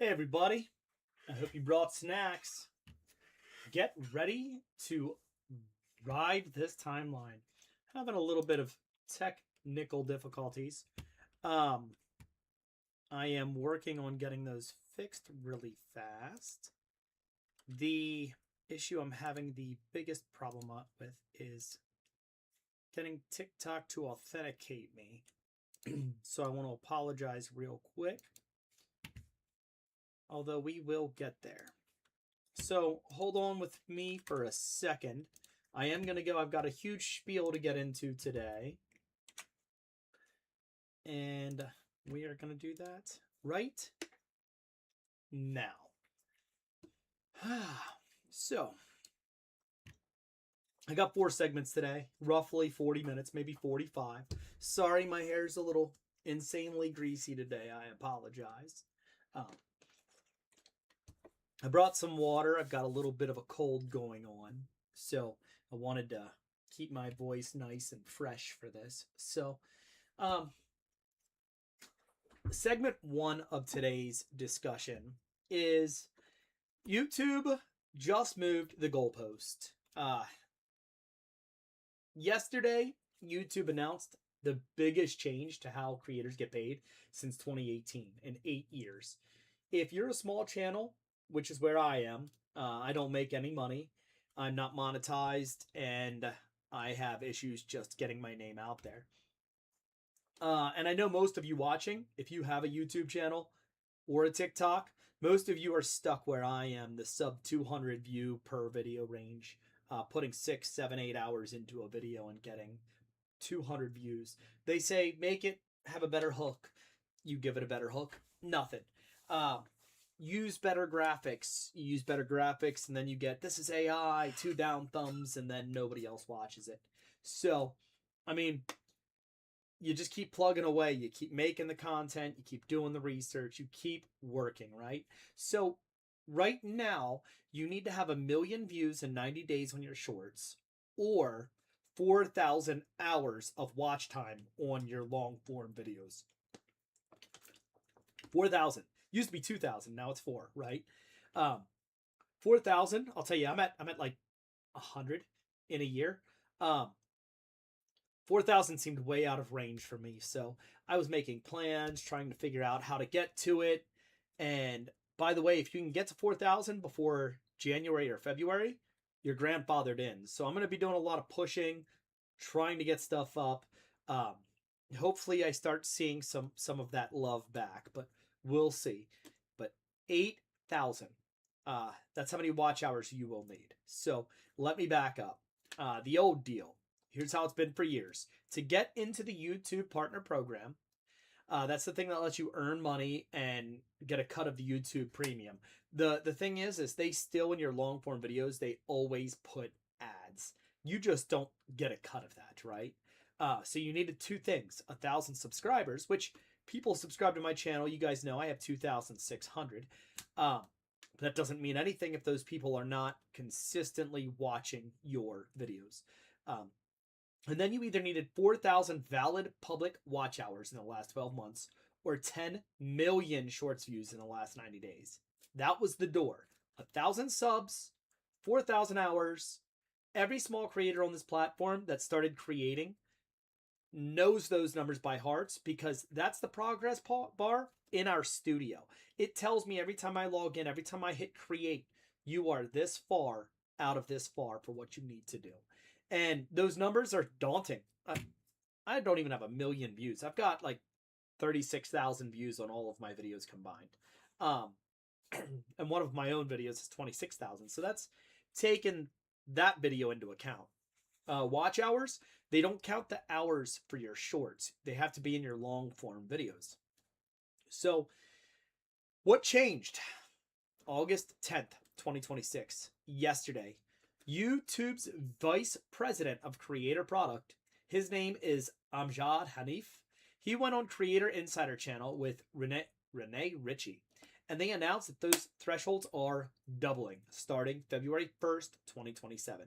Hey everybody, I hope you brought snacks. Get ready to ride this timeline. Having a little bit of technical difficulties. Um, I am working on getting those fixed really fast. The issue I'm having the biggest problem with is getting TikTok to authenticate me. So I want to apologize real quick. Although we will get there. So hold on with me for a second. I am going to go. I've got a huge spiel to get into today. And we are going to do that right now. So I got 4 segments today, roughly 40 minutes, maybe 45. Sorry, my hair's a little insanely greasy today. I apologize. I brought some water. I've got a little bit of a cold going on, so I wanted to keep my voice nice and fresh for this. So, segment 1 of today's discussion is YouTube just moved the goalpost. Yesterday, YouTube announced the biggest change to how creators get paid since 2018 in 8 years. If you're a small channel, which is where I am, I don't make any money. I'm not monetized, and I have issues just getting my name out there. And I know most of you watching, if you have a YouTube channel or a TikTok, most of you are stuck where I am, the sub 200 view per video range, putting 6, 7, 8 hours into a video and getting 200 views. They say, make it have a better hook. You give it a better hook. Nothing. Use better graphics. You use better graphics, and then you get, this is AI, 2 down thumbs, and then nobody else watches it. So, I mean, you just keep plugging away. You keep making the content. You keep doing the research. You keep working, right? So, right now, you need to have 1 million views in 90 days on your shorts, or 4,000 hours of watch time on your long form videos. 4,000. Used to be 2,000. Now it's 4, right? 4,000. I'll tell you, I'm at like 100 in a year. 4,000 seemed way out of range for me. So I was making plans, trying to figure out how to get to it. And by the way, if you can get to 4,000 before January or February, you're grandfathered in. So I'm going to be doing a lot of pushing, trying to get stuff up. Hopefully I start seeing some of that love back, but we'll see. But 8,000. That's how many watch hours you will need. So let me back up. The old deal. Here's how it's been for years. To get into the YouTube Partner Program, that's the thing that lets you earn money and get a cut of the YouTube Premium. The thing is they still, in your long form videos, they always put ads. You just don't get a cut of that, right? So you needed 2 things. 1,000 subscribers, which people subscribe to my channel. You guys know I have 2,600. That doesn't mean anything if those people are not consistently watching your videos. And then you either needed 4,000 valid public watch hours in the last 12 months or 10 million shorts views in the last 90 days. That was the door. 1,000 subs, 4,000 hours. Every small creator on this platform that started creating knows those numbers by heart, because that's the progress bar in our studio. It tells me every time I log in, every time I hit create, you are this far out of this far for what you need to do. And those numbers are daunting. I don't even have 1 million views. I've got like 36,000 views on all of my videos combined. And one of my own videos is 26,000. So that's taken that video into account. Watch hours, they don't count the hours for your shorts. They have to be in your long form videos. So what changed? August 10th, 2026, yesterday, YouTube's Vice President of Creator Product, his name is Amjad Hanif. He went on Creator Insider Channel with Renee Ritchie, and they announced that those thresholds are doubling starting February 1st, 2027.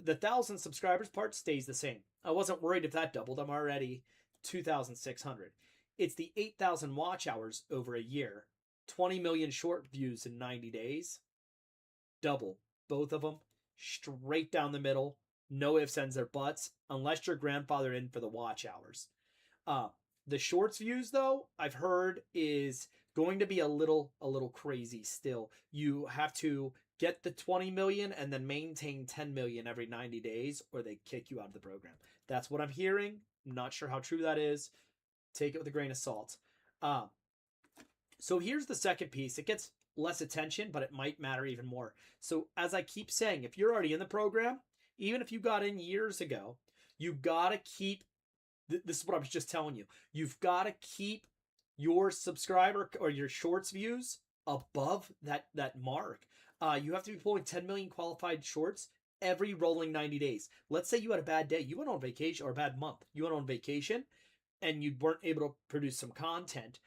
The 1,000 subscribers part stays the same. I wasn't worried if that doubled. I'm already 2,600. It's the 8,000 watch hours over a year 20 million short views in 90 days. Double. Both of them. Straight down the middle. No ifs, ands, or buts. Unless you're grandfathered in for the watch hours. The shorts views, though, I've heard is going to be a little crazy still. You have to get the 20 million and then maintain 10 million every 90 days or they kick you out of the program. That's what I'm hearing. I'm not sure how true that is. Take it with a grain of salt. So here's the second piece. It gets less attention, but it might matter even more. So as I keep saying, if you're already in the program, even if you got in years ago, you got to keep, this is what I was just telling you, you've got to keep your subscriber or your shorts views above that mark. You have to be pulling 10 million qualified shorts every rolling 90 days. Let's say you had a bad day. You went on vacation, or a bad month. You went on vacation and you weren't able to produce some content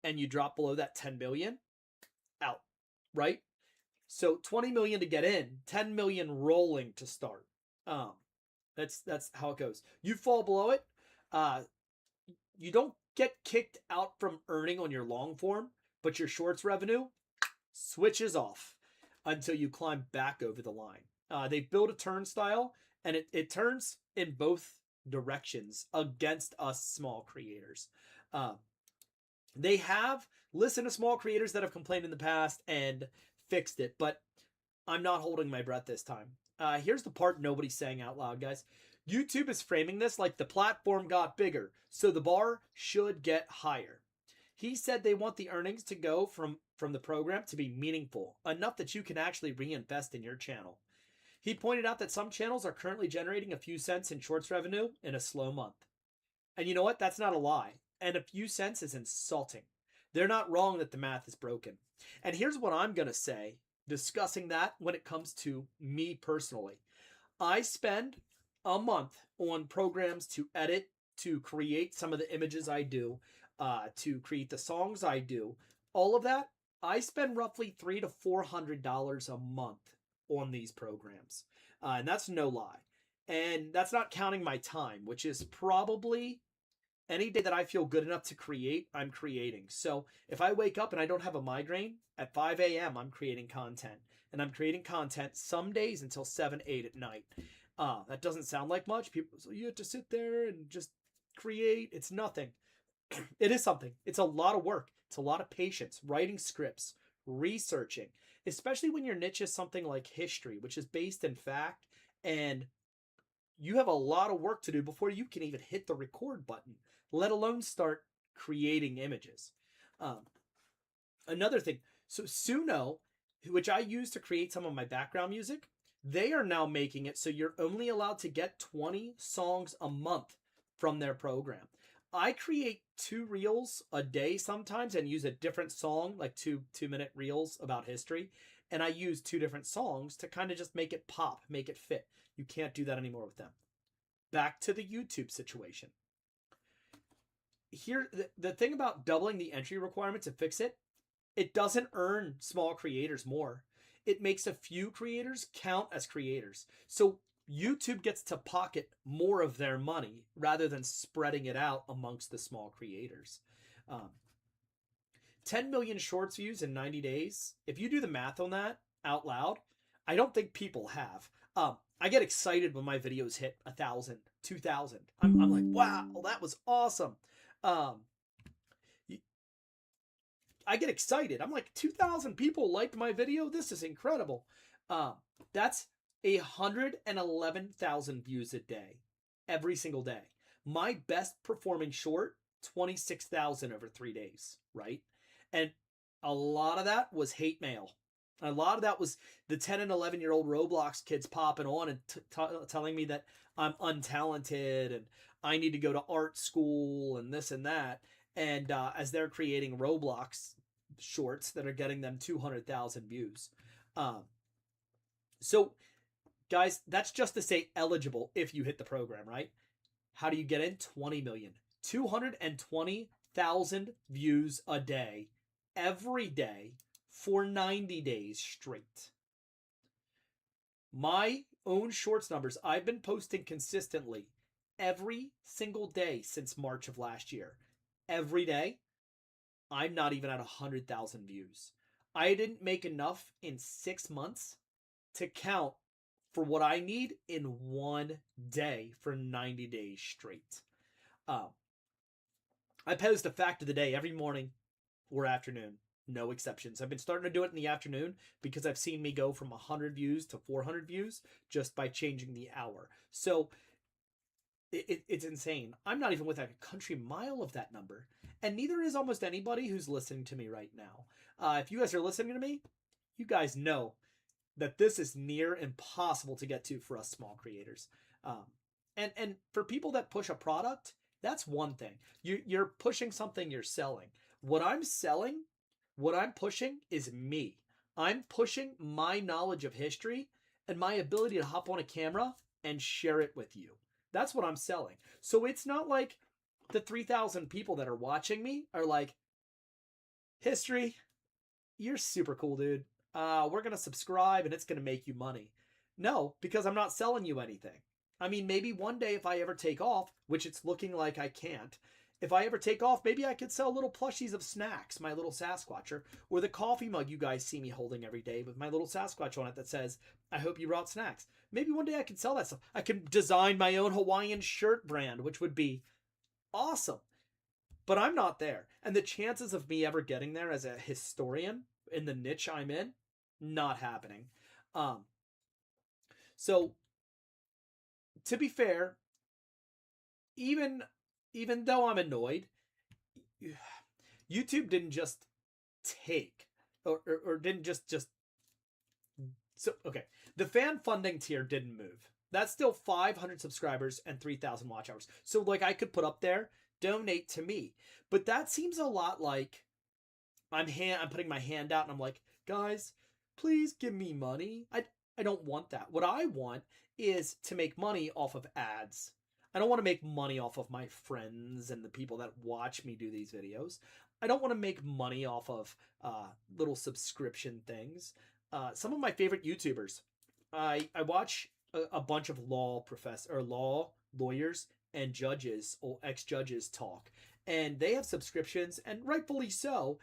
and you drop below that 10 million, out, right? So 20 million to get in, 10 million rolling to start. That's how it goes. You fall below it, you don't get kicked out from earning on your long form, but your shorts revenue switches off until you climb back over the line. They build a turnstile, and it turns in both directions against us small creators. They have listened to small creators that have complained in the past and fixed it, but I'm not holding my breath this time. Here's the part nobody's saying out loud, guys. YouTube is framing this like the platform got bigger, so the bar should get higher. He said they want the earnings to go from the program to be meaningful, enough that you can actually reinvest in your channel. He pointed out that some channels are currently generating a few cents in shorts revenue in a slow month. And you know what? That's not a lie. And a few cents is insulting. They're not wrong that the math is broken. And here's what I'm going to say, discussing that when it comes to me personally. I spend a month on programs to edit, to create some of the images I do, to create the songs I do. All of that, I spend roughly $300 to $400 a month on these programs. And that's no lie. And that's not counting my time, which is probably any day that I feel good enough to create, I'm creating. So if I wake up and I don't have a migraine, at 5 a.m. I'm creating content. And I'm creating content some days until 7, 8 at night. That doesn't sound like much. People say, you have to sit there and just create. It's nothing. It is something. It's a lot of work. It's a lot of patience, writing scripts, researching, especially when your niche is something like history, which is based in fact, and you have a lot of work to do before you can even hit the record button, let alone start creating images. Another thing, so Suno, which I use to create some of my background music, they are now making it so you're only allowed to get 20 songs a month from their program. I create 2 reels a day sometimes and use a different song, like 2-minute reels about history. And I use 2 different songs to kind of just make it pop, make it fit. You can't do that anymore with them. Back to the YouTube situation. Here, the thing about doubling the entry requirement to fix it, it doesn't earn small creators more. It makes a few creators count as creators. So YouTube gets to pocket more of their money rather than spreading it out amongst the small creators. 10 million shorts views in 90 days. If you do the math on that out loud, I don't think people have. I get excited when my videos hit 1,000, 2,000. I'm like, wow, that was awesome. I get excited. I'm like, 2,000 people liked my video. This is incredible. That's 111,000 views a day, every single day. My best performing short, 26,000 over 3 days, right? And a lot of that was hate mail. A lot of that was the 10 and 11-year-old Roblox kids popping on and telling me that I'm untalented and I need to go to art school and this and that. And as they're creating Roblox shorts that are getting them 200,000 views. So, guys, that's just to say eligible if you hit the program, right? How do you get in? 20 million. 220,000 views a day, every day, for 90 days straight. My own shorts numbers, I've been posting consistently every single day since March of last year. Every day. I'm not even at 100,000 views. I didn't make enough in 6 months to count for what I need in one day for 90 days straight. Um, I post a fact of the day every morning or afternoon, no exceptions. I've been starting to do it in the afternoon because I've seen me go from 100 views to 400 views just by changing the hour. So it's insane. I'm not even within a country mile of that number, and neither is almost anybody who's listening to me right now. If you guys are listening to me, you guys know that this is near impossible to get to for us small creators. And for people that push a product, that's one thing. You're pushing something you're selling. What I'm selling, what I'm pushing is me. I'm pushing my knowledge of history and my ability to hop on a camera and share it with you. That's what I'm selling. So it's not like the 3,000 people that are watching me are like, history, you're super cool, dude. We're going to subscribe and it's going to make you money. No, because I'm not selling you anything. I mean, maybe one day if I ever take off, which it's looking like I can't, if I ever take off, maybe I could sell little plushies of snacks, my little Sasquatcher, or the coffee mug you guys see me holding every day with my little Sasquatch on it that says, I hope you brought snacks. Maybe one day I could sell that stuff. I could design my own Hawaiian shirt brand, which would be awesome. But I'm not there. And the chances of me ever getting there as a historian in the niche I'm in, not happening. So to be fair, even though I'm annoyed, YouTube didn't just take or didn't just so okay. The fan funding tier didn't move. That's still 500 subscribers and 3,000 watch hours. So like I could put up there, donate to me. But that seems a lot like I'm putting my hand out and I'm like, guys, please give me money. I don't want that. What I want is to make money off of ads. I don't want to make money off of my friends and the people that watch me do these videos. I don't want to make money off of little subscription things. Some of my favorite YouTubers, I watch a bunch of lawyers and judges or ex-judges talk, and they have subscriptions, and rightfully so.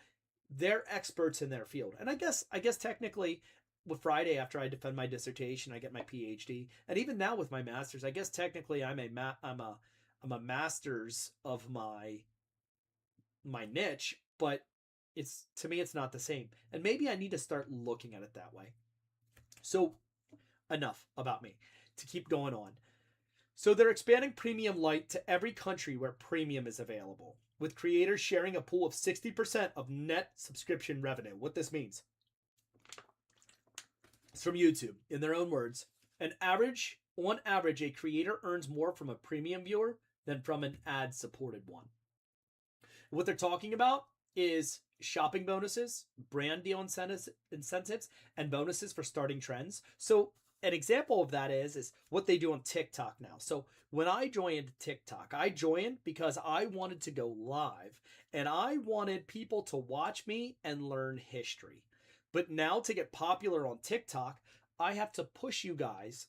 They're experts in their field, and I guess technically, with Friday after I defend my dissertation, I get my PhD, and even now with my master's, I guess technically I'm a master's of my niche, but to me it's not the same, and maybe I need to start looking at it that way. So enough about me, to keep going on. So they're expanding Premium Lite to every country where Premium is available, with creators sharing a pool of 60% of net subscription revenue. What this means, it's from YouTube, in their own words, on average, a creator earns more from a premium viewer than from an ad-supported one. What they're talking about is shopping bonuses, brand deal incentives, and bonuses for starting trends. So an example of that is what they do on TikTok now. So when I joined TikTok, I joined because I wanted to go live and I wanted people to watch me and learn history. But now to get popular on TikTok, I have to push you guys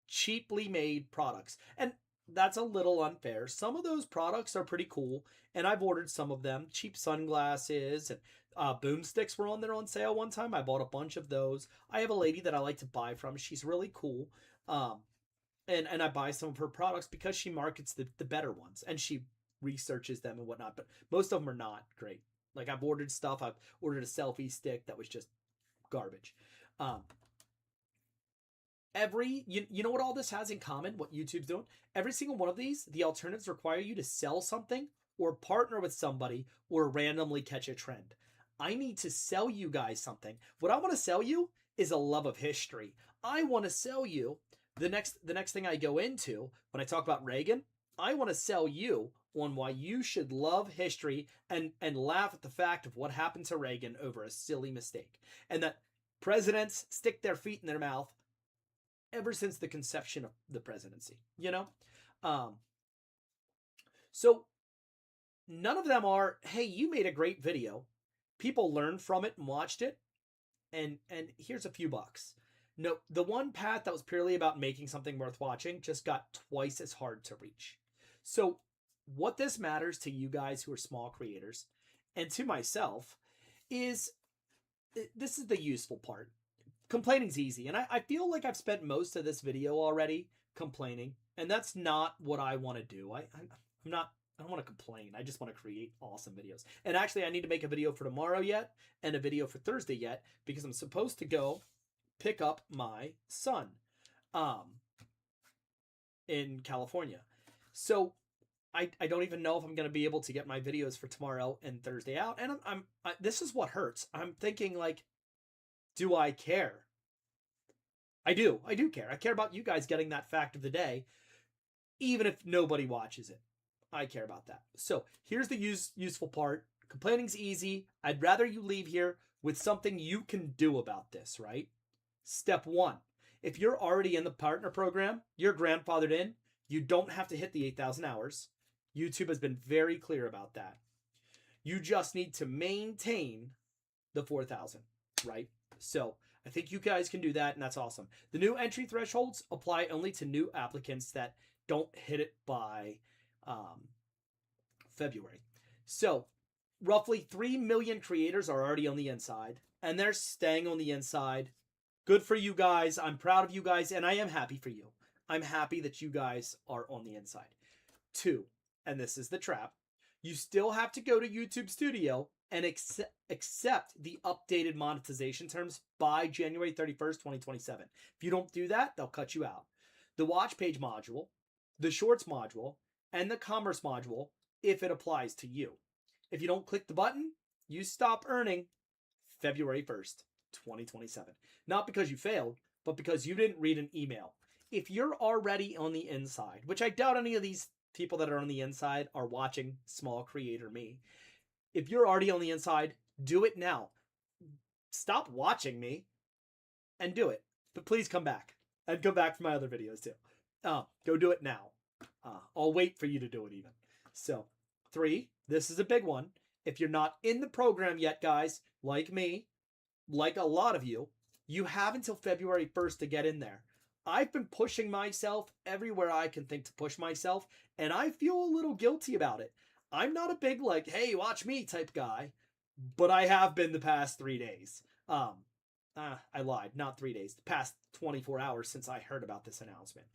cheaply made products. And that's a little unfair. Some of those products are pretty cool, and I've ordered some of them. Cheap sunglasses and boomsticks were on there on sale one time. I bought a bunch of those. I have a lady that I like to buy from. She's really cool. And I buy some of her products because she markets the better ones, and she researches them and whatnot. But most of them are not great. Like I've ordered stuff. I've ordered a selfie stick that was just garbage. You know what all this has in common, what YouTube's doing? Every single one of these, the alternatives require you to sell something or partner with somebody or randomly catch a trend. I need to sell you guys something. What I want to sell you is a love of history. I want to sell you the next thing I go into when I talk about Reagan. I want to sell you on why you should love history and laugh at the fact of what happened to Reagan over a silly mistake. And that presidents stick their feet in their mouth ever since the conception of the presidency, So none of them are, hey, you made a great video. People learned from it and watched it. And here's a few bucks. No, the one path that was purely about making something worth watching just got twice as hard to reach. So what this matters to you guys who are small creators and to myself is, this is the useful part. Complaining's easy, and I feel like I've spent most of this video already complaining, and that's not what I want to do. I don't want to complain. I just want to create awesome videos. And actually, I need to make a video for tomorrow yet, and a video for Thursday yet, because I'm supposed to go pick up my son in California. So I don't even know if I'm going to be able to get my videos for tomorrow and Thursday out. And this is what hurts. I'm thinking, like, do I care? I do care. I care about you guys getting that fact of the day, even if nobody watches it. I care about that. So here's the useful part. Complaining's easy. I'd rather you leave here with something you can do about this, right? Step 1. If you're already in the partner program, you're grandfathered in, you don't have to hit the 8,000 hours. YouTube has been very clear about that. You just need to maintain the 4,000, right? So I think you guys can do that, and that's awesome. The new entry thresholds apply only to new applicants that don't hit it by February. So roughly 3 million creators are already on the inside, and they're staying on the inside. Good for you guys. I'm proud of you guys, and I am happy for you. I'm happy that you guys are on the inside. 2, and this is the trap, you still have to go to YouTube Studio and accept the updated monetization terms by January 31st, 2027. If you don't do that, they'll cut you out. The watch page module, the shorts module, and the commerce module, if it applies to you. If you don't click the button, you stop earning February 1st, 2027. Not because you failed, but because you didn't read an email. If you're already on the inside, which I doubt any of these people that are on the inside are watching Small Creator Me. If you're already on the inside, do it now. Stop watching me and do it. But please come back. And come back for my other videos too. Go do it now. I'll wait for you to do it even. So, 3, this is a big one. If you're not in the program yet, guys, like me, like a lot of you, you have until February 1st to get in there. I've been pushing myself everywhere I can think to push myself, and I feel a little guilty about it. I'm not a big, like, hey, watch me type guy, but I have been the past 3 days. I lied, not 3 days. The past 24 hours since I heard about this announcement.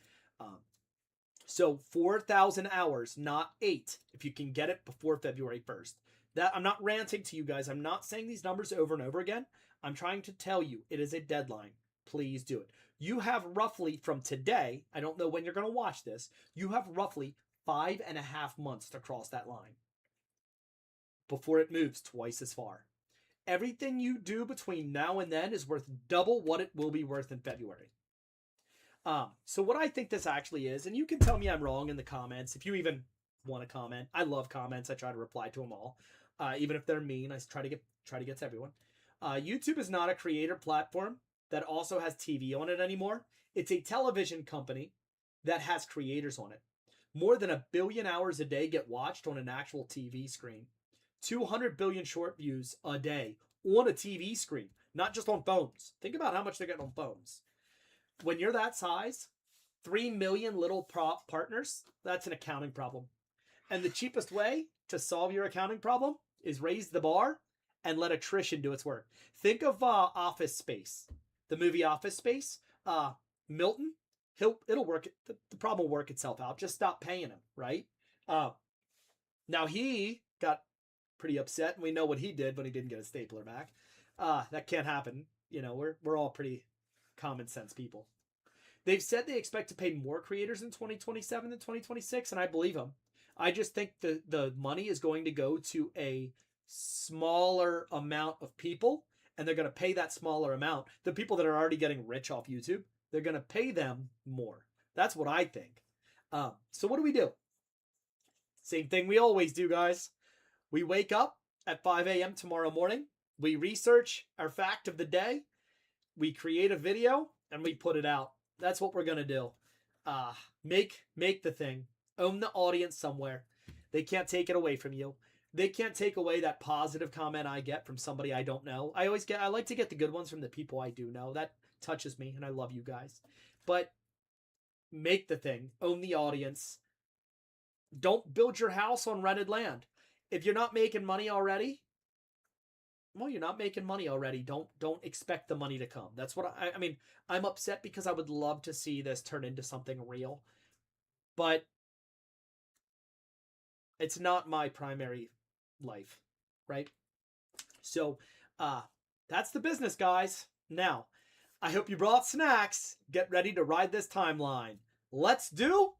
So 4,000 hours, not 8, if you can get it before February 1st. That, I'm not ranting to you guys. I'm not saying these numbers over and over again. I'm trying to tell you it is a deadline. Please do it. You have roughly from today, I don't know when you're going to watch this, you have roughly 5.5 months to cross that line before it moves twice as far. Everything you do between now and then is worth double what it will be worth in February. So what I think this actually is, and you can tell me I'm wrong in the comments if you even want to comment. I love comments. I try to reply to them all. Even if they're mean, I try to get to everyone. YouTube is not a creator platform that also has TV on it anymore. It's a television company that has creators on it. More than 1 billion hours a day get watched on an actual TV screen. 200 billion short views a day on a TV screen, not just on phones. Think about how much they're getting on phones. When you're that size, 3 million little partners, that's an accounting problem. And the cheapest way to solve your accounting problem is raise the bar and let attrition do its work. Think of Office Space, the movie Office Space. Milton, it'll work. The problem will work itself out. Just stop paying him, right? Now he got pretty upset, and we know what he did when he didn't get a stapler back. That can't happen. You know, we're all pretty common sense people. They've said they expect to pay more creators in 2027 than 2026, and I believe them. I just think the money is going to go to a smaller amount of people, and they're going to pay that smaller amount. The people that are already getting rich off YouTube, they're going to pay them more. That's what I think. So what do? Same thing we always do, guys. We wake up at 5 a.m. tomorrow morning. We research our fact of the day. We create a video, and we put it out. That's what we're going to do. Make the thing. Own the audience somewhere. They can't take it away from you. They can't take away that positive comment I get from somebody I don't know. I like to get the good ones from the people I do know. That touches me, and I love you guys. But make the thing. Own the audience. Don't build your house on rented land. If you're not making money already, well, you're not making money already. Don't expect the money to come. That's what I mean, I'm upset because I would love to see this turn into something real, but it's not my primary life, right? So, uh that's the business, guys. Now, I hope you brought snacks. Get ready to ride this timeline. Let's do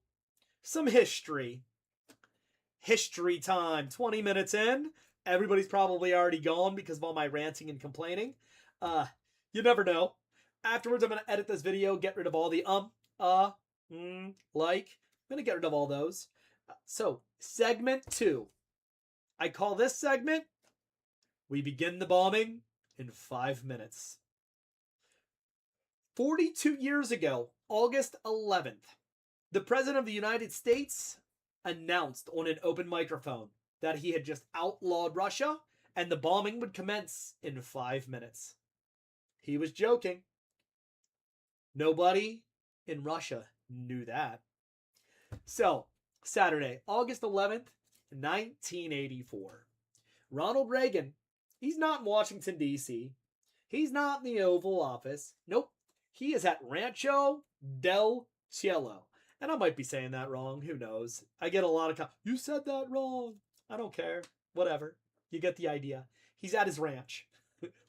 some history. History time. 20 minutes in. Everybody's probably already gone because of all my ranting and complaining. You never know. Afterwards, I'm going to edit this video, get rid of all the like. I'm going to get rid of all those. So, segment 2. I call this segment, We Begin the Bombing in 5 Minutes. 42 years ago, August 11th, the President of the United States announced on an open microphone that he had just outlawed Russia and the bombing would commence in 5 minutes. He was joking. Nobody in Russia knew that. So, Saturday, August 11th, 1984. Ronald Reagan, he's not in Washington, D.C. He's not in the Oval Office. Nope. He is at Rancho del Cielo. And I might be saying that wrong. Who knows? I get a lot of you said that wrong. I don't care. Whatever. You get the idea. He's at his ranch.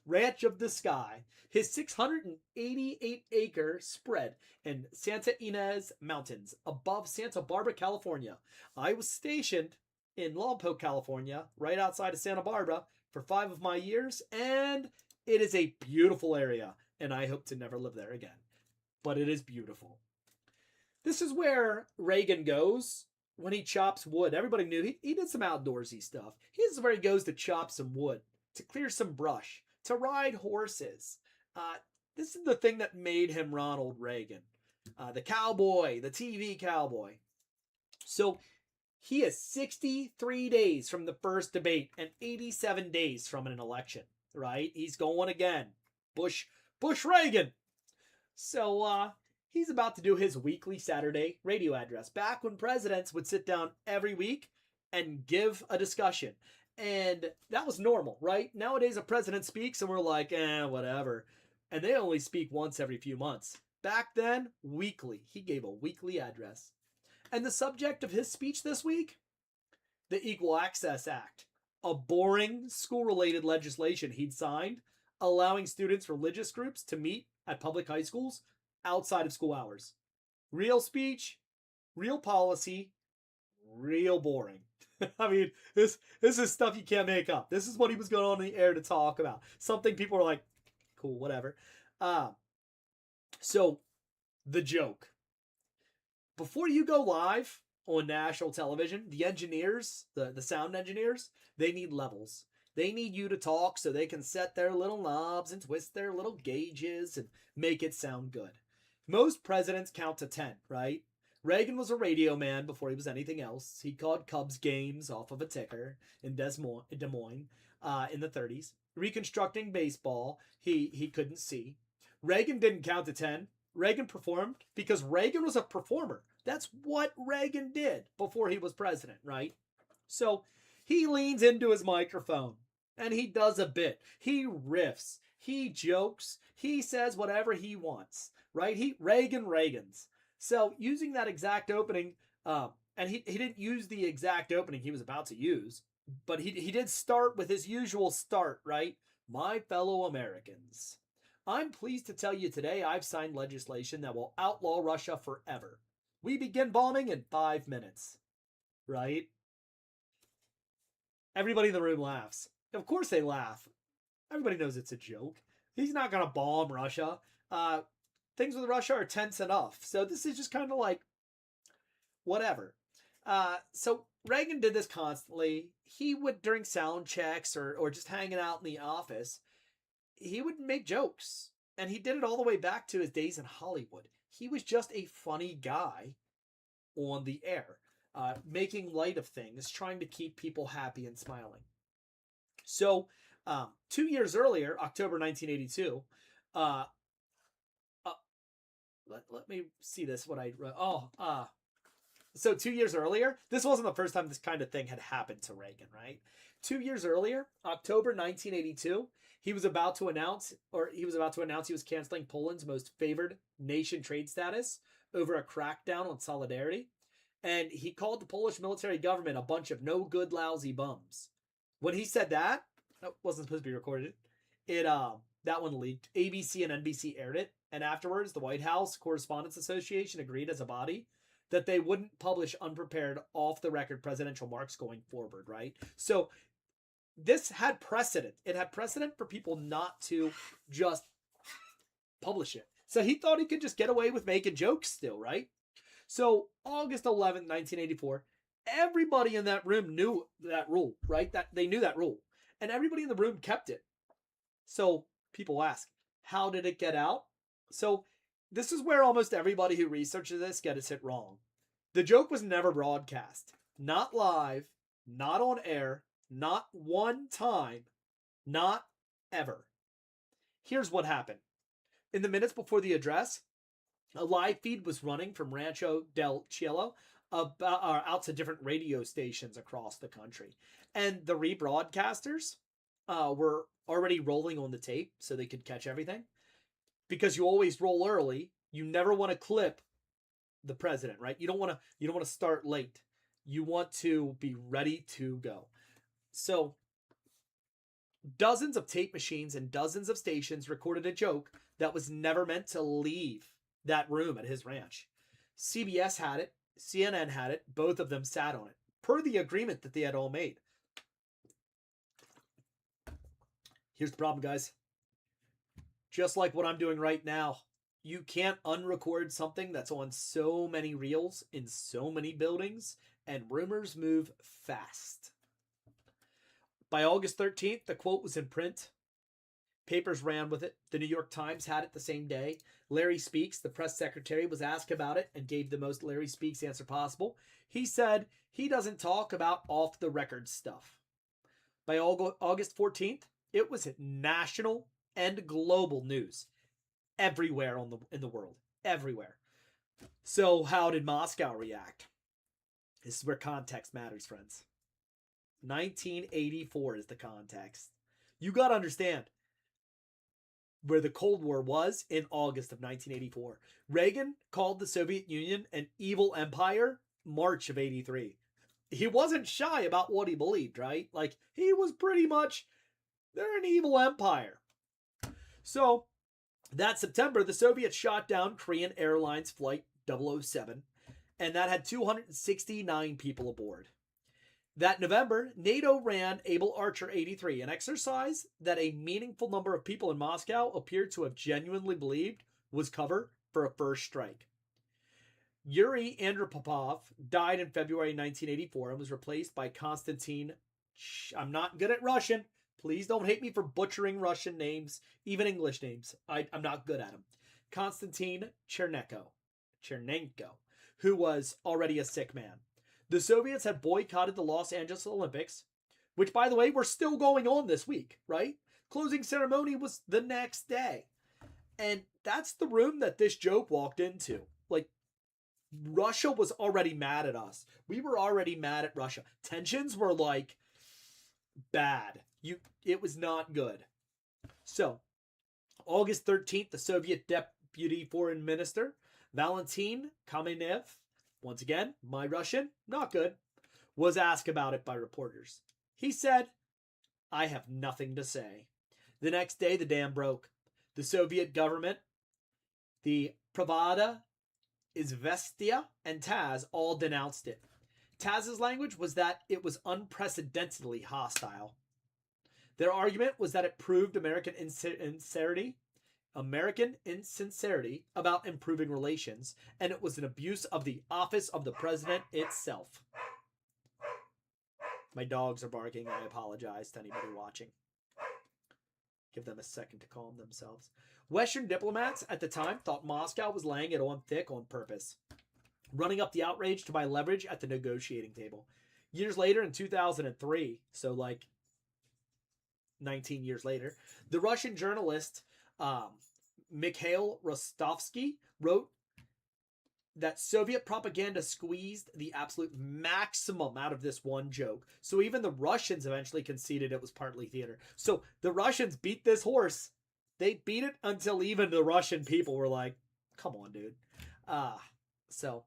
Ranch of the Sky. His 688-acre spread in Santa Ynez Mountains above Santa Barbara, California. I was stationed in Lompoc, California, right outside of Santa Barbara for 5 of my years, and it is a beautiful area, and I hope to never live there again. But it is beautiful. This is where Reagan goes when he chops wood. Everybody knew he did some outdoorsy stuff. This is where he goes to chop some wood, to clear some brush, to ride horses. This is the thing that made him Ronald Reagan. The cowboy, the TV cowboy. So he is 63 days from the first debate and 87 days from an election, right? He's going again. Bush Reagan. So he's about to do his weekly Saturday radio address. Back when presidents would sit down every week and give a discussion. And that was normal, right? Nowadays a president speaks and we're like, whatever. And they only speak once every few months. Back then, weekly. He gave a weekly address. And the subject of his speech this week? The Equal Access Act. A boring school-related legislation he'd signed, allowing students' religious groups to meet at public high schools outside of school hours. Real speech, real policy, real boring. I mean, this is stuff you can't make up. This is what he was going on the air to talk about. Something people are like, cool, whatever. So, the joke. Before you go live on national television, the engineers, the sound engineers, they need levels. They need you to talk so they can set their little knobs and twist their little gauges and make it sound good. Most presidents count to 10, right? Reagan was a radio man before he was anything else. He called Cubs games off of a ticker in Des Moines in the 30s. Reconstructing baseball, he couldn't see. Reagan didn't count to 10. Reagan performed because Reagan was a performer. That's what Reagan did before he was president, right? So he leans into his microphone and he does a bit. He riffs. He jokes. He says whatever he wants, right? Reagans. So using that exact opening, and he didn't use the exact opening he was about to use, but he did start with his usual start, right? My fellow Americans, I'm pleased to tell you today I've signed legislation that will outlaw Russia forever. We begin bombing in 5 minutes, right? Everybody in the room laughs. Of course they laugh. Everybody knows it's a joke. He's not going to bomb Russia. Things with Russia are tense enough. So this is just kind of like, whatever. So Reagan did this constantly. He would, during sound checks or just hanging out in the office, he would make jokes. And he did it all the way back to his days in Hollywood. He was just a funny guy on the air, making light of things, trying to keep people happy and smiling. So 2 years earlier, October 1982, let me see this, what I wrote. So 2 years earlier, this wasn't the first time this kind of thing had happened to Reagan, right? 2 years earlier, October 1982, he was about to announce he was canceling Poland's most favored nation trade status over a crackdown on solidarity. And he called the Polish military government a bunch of no good, lousy bums. When he said that, that wasn't supposed to be recorded. That one leaked. ABC and NBC aired it, and afterwards, the White House Correspondents Association agreed as a body that they wouldn't publish unprepared, off-the-record presidential marks going forward, right? So this had precedent. It had precedent for people not to just publish it. So he thought he could just get away with making jokes still, right? So August 11th, 1984, everybody in that room knew that rule, right? That they knew that rule. And everybody in the room kept it. So people ask, how did it get out? So this is where almost everybody who researches this gets it wrong. The joke was never broadcast. Not live, not on air, not one time, not ever. Here's what happened. In the minutes before the address, a live feed was running from Rancho del Cielo out to different radio stations across the country. And the rebroadcasters were already rolling on the tape so they could catch everything. Because you always roll early, you never want to clip the president, right? You don't want to start late. You want to be ready to go. So dozens of tape machines and dozens of stations recorded a joke that was never meant to leave that room at his ranch. CBS had it, CNN had it, both of them sat on it, per the agreement that they had all made. Here's the problem, guys. Just like what I'm doing right now, you can't unrecord something that's on so many reels in so many buildings, and rumors move fast. By August 13th, the quote was in print. Papers ran with it. The New York Times had it the same day. Larry Speaks, the press secretary, was asked about it and gave the most Larry Speaks answer possible. He said he doesn't talk about off-the-record stuff. By August 14th, it was national and global news everywhere in the world. Everywhere. So how did Moscow react? This is where context matters, friends. 1984 is the context. You got to understand where the Cold War was in August of 1984. Reagan called the Soviet Union an evil empire March of 83. He wasn't shy about what he believed, right? Like, he was pretty much, they're an evil empire. So, that September, the Soviets shot down Korean Airlines Flight 007, and that had 269 people aboard. That November, NATO ran Able Archer 83, an exercise that a meaningful number of people in Moscow appeared to have genuinely believed was cover for a first strike. Yuri Andropov died in February 1984 and was replaced by Konstantin... I'm not good at Russian. Please don't hate me for butchering Russian names, even English names. I'm not good at them. Konstantin Chernenko, who was already a sick man. The Soviets had boycotted the Los Angeles Olympics, which, by the way, were still going on this week, right? Closing ceremony was the next day. And that's the room that this joke walked into. Like, Russia was already mad at us. We were already mad at Russia. Tensions were, like, bad. It was not good. So, August 13th, the Soviet Deputy Foreign Minister, Valentin Kamenev, once again, my Russian, not good, was asked about it by reporters. He said, I have nothing to say. The next day, the dam broke. The Soviet government, the Pravda, Izvestia, and TASS all denounced it. TASS's language was that it was unprecedentedly hostile. Their argument was that it proved American insincerity about improving relations, and it was an abuse of the office of the president itself. My dogs are barking. I apologize to anybody watching. Give them a second to calm themselves. Western diplomats at the time thought Moscow was laying it on thick on purpose, running up the outrage to buy leverage at the negotiating table. Years later, in 2003, so like 19 years later, the Russian journalist Mikhail Rostovsky wrote that Soviet propaganda squeezed the absolute maximum out of this one joke. So even the Russians eventually conceded it was partly theater. So the Russians beat this horse. They beat it until even the Russian people were like, come on, dude. So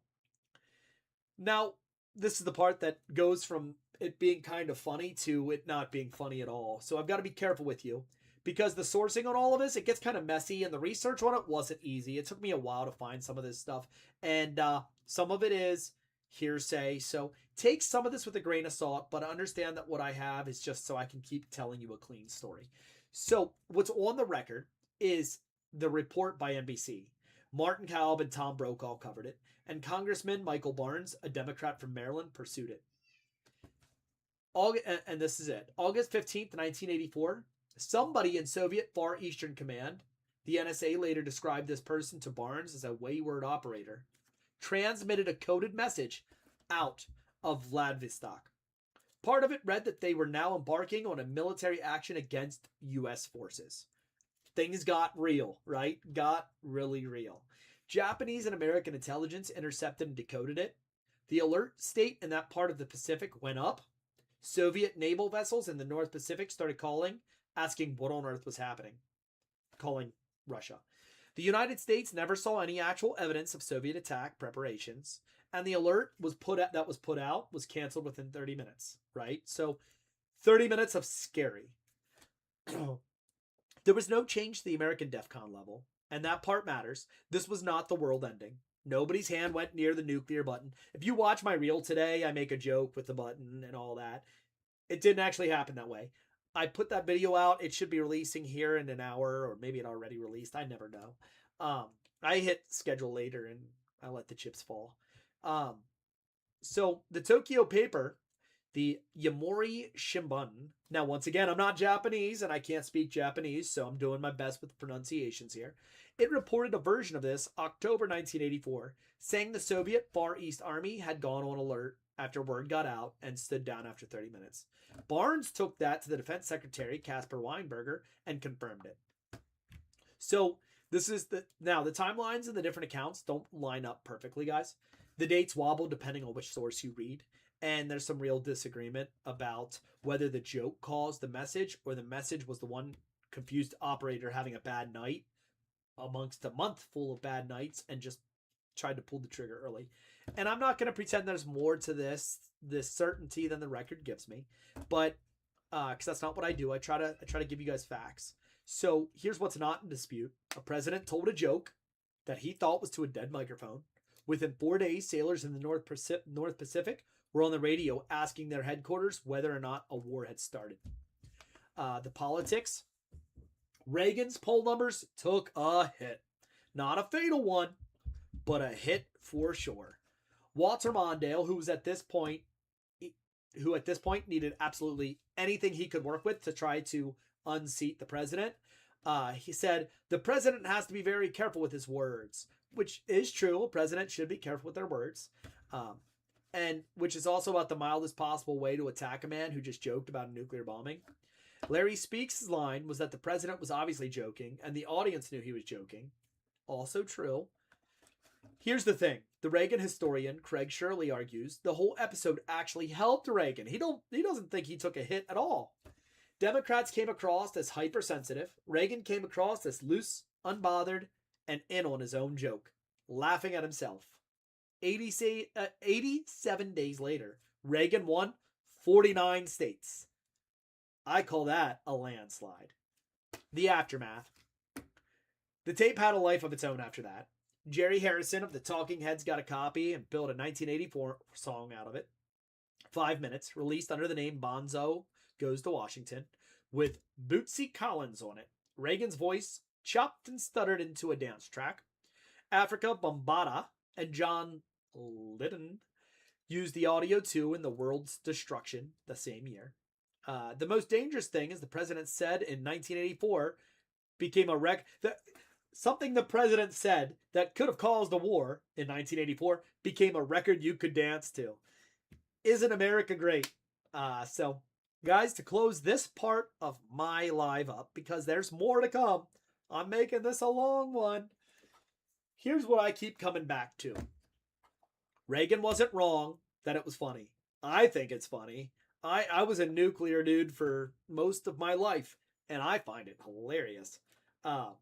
now this is the part that goes from it being kind of funny to it not being funny at all. So I've got to be careful with you because the sourcing on all of this, it gets kind of messy, and the research on it wasn't easy. It took me a while to find some of this stuff, and some of it is hearsay. So take some of this with a grain of salt, but understand that what I have is just so I can keep telling you a clean story. So what's on the record is the report by NBC. Martin Kalb and Tom Brokaw covered it, and Congressman Michael Barnes, a Democrat from Maryland, pursued it. And this is it. August 15th, 1984, somebody in Soviet Far Eastern Command, the NSA later described this person to Barnes as a wayward operator, transmitted a coded message out of Vladivostok. Part of it read that they were now embarking on a military action against U.S. forces. Things got real, right? Got really real. Japanese and American intelligence intercepted and decoded it. The alert state in that part of the Pacific went up. Soviet naval vessels in the North Pacific started calling, asking what on earth was happening, calling Russia. The United States never saw any actual evidence of Soviet attack preparations, and the alert was put out was canceled within 30 minutes, right? So 30 minutes of scary. There was no change to the American DEFCON level, and that part matters. This was not the world ending. Nobody's hand went near the nuclear button. If you watch my reel today, I make a joke with the button and all that. It didn't actually happen that way. I put that video out. It should be releasing here in an hour, or maybe it already released. I never know. I hit schedule later and I let the chips fall. So the Tokyo paper, the Yamori Shimbun. Now, once again, I'm not Japanese and I can't speak Japanese, so I'm doing my best with the pronunciations here. It reported a version of this, October 1984, saying the Soviet Far East Army had gone on alert after word got out and stood down after 30 minutes. Barnes took that to the Defense Secretary, Caspar Weinberger, and confirmed it. So this is now the timelines in the different accounts don't line up perfectly, guys. The dates wobble depending on which source you read. And there's some real disagreement about whether the joke caused the message or the message was the one confused operator having a bad night amongst a month full of bad nights and just tried to pull the trigger early. And I'm not going to pretend there's more to this certainty than the record gives me, but because that's not what I do. I try to give you guys facts. So here's what's not in dispute. A president told a joke that he thought was to a dead microphone. Within 4 days, sailors in the North Pacific were on the radio asking their headquarters whether or not a war had started. The politics. Reagan's poll numbers took a hit. Not a fatal one, but a hit for sure. Walter Mondale, who at this point needed absolutely anything he could work with to try to unseat the president, he said, the president has to be very careful with his words, which is true. A president should be careful with their words. And which is also about the mildest possible way to attack a man who just joked about a nuclear bombing. Larry Speaks' line was that the president was obviously joking, and the audience knew he was joking. Also true. Here's the thing. The Reagan historian, Craig Shirley, argues the whole episode actually helped Reagan. He doesn't think he took a hit at all. Democrats came across as hypersensitive. Reagan came across as loose, unbothered, and in on his own joke, laughing at himself. 87 days later, Reagan won 49 states. I call that a landslide. The aftermath. The tape had a life of its own after that. Jerry Harrison of the Talking Heads got a copy and built a 1984 song out of it. 5 minutes, released under the name Bonzo Goes to Washington, with Bootsy Collins on it. Reagan's voice chopped and stuttered into a dance track. Africa Bambaataa and John Lydon used the audio too in The World's Destruction the same year. The most dangerous thing, as the president said in 1984, became a wreck. Something the president said that could have caused a war in 1984 became a record you could dance to. Isn't America great? So, guys, to close this part of my live up, because there's more to come, I'm making this a long one. Here's what I keep coming back to. Reagan wasn't wrong that it was funny. I think it's funny. I was a nuclear dude for most of my life, and I find it hilarious. Uh,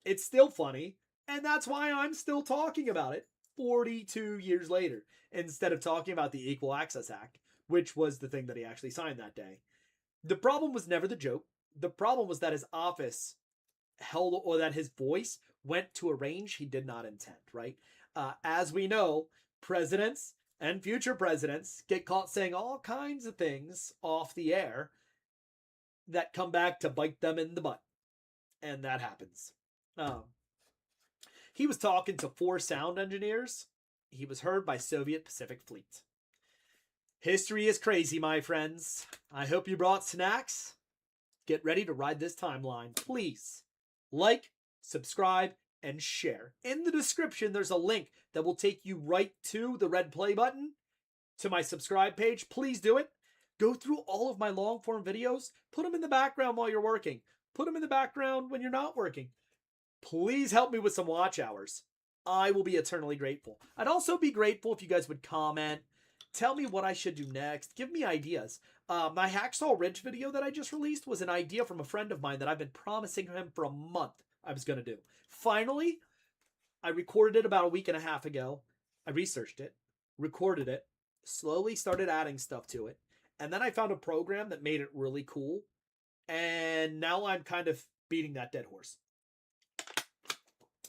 it's still funny, and that's why I'm still talking about it 42 years later, instead of talking about the Equal Access Act, which was the thing that he actually signed that day. The problem was never the joke. The problem was that his office held, or that his voice went to a range he did not intend, right? As we know, presidents and future presidents get caught saying all kinds of things off the air that come back to bite them in the butt. And that happens. Um, he was talking to 4 sound engineers. He was heard by Soviet Pacific Fleet. History is crazy, my friends. I hope you brought snacks. Get ready to ride this timeline. Please like, subscribe, and share. In the description, there's a link that will take you right to the red play button to my subscribe page. Please do it. Go through all of my long form videos. Put them in the background while you're working. Put them in the background when you're not working. Please help me with some watch hours. I will be eternally grateful. I'd also be grateful if you guys would comment. Tell me what I should do next. Give me ideas. My Hacksaw Ridge video that I just released was an idea from a friend of mine that I've been promising him for a month I was going to do. Finally, I recorded it about a week and a half ago. I researched it, recorded it, slowly started adding stuff to it. And then I found a program that made it really cool. And now I'm kind of beating that dead horse.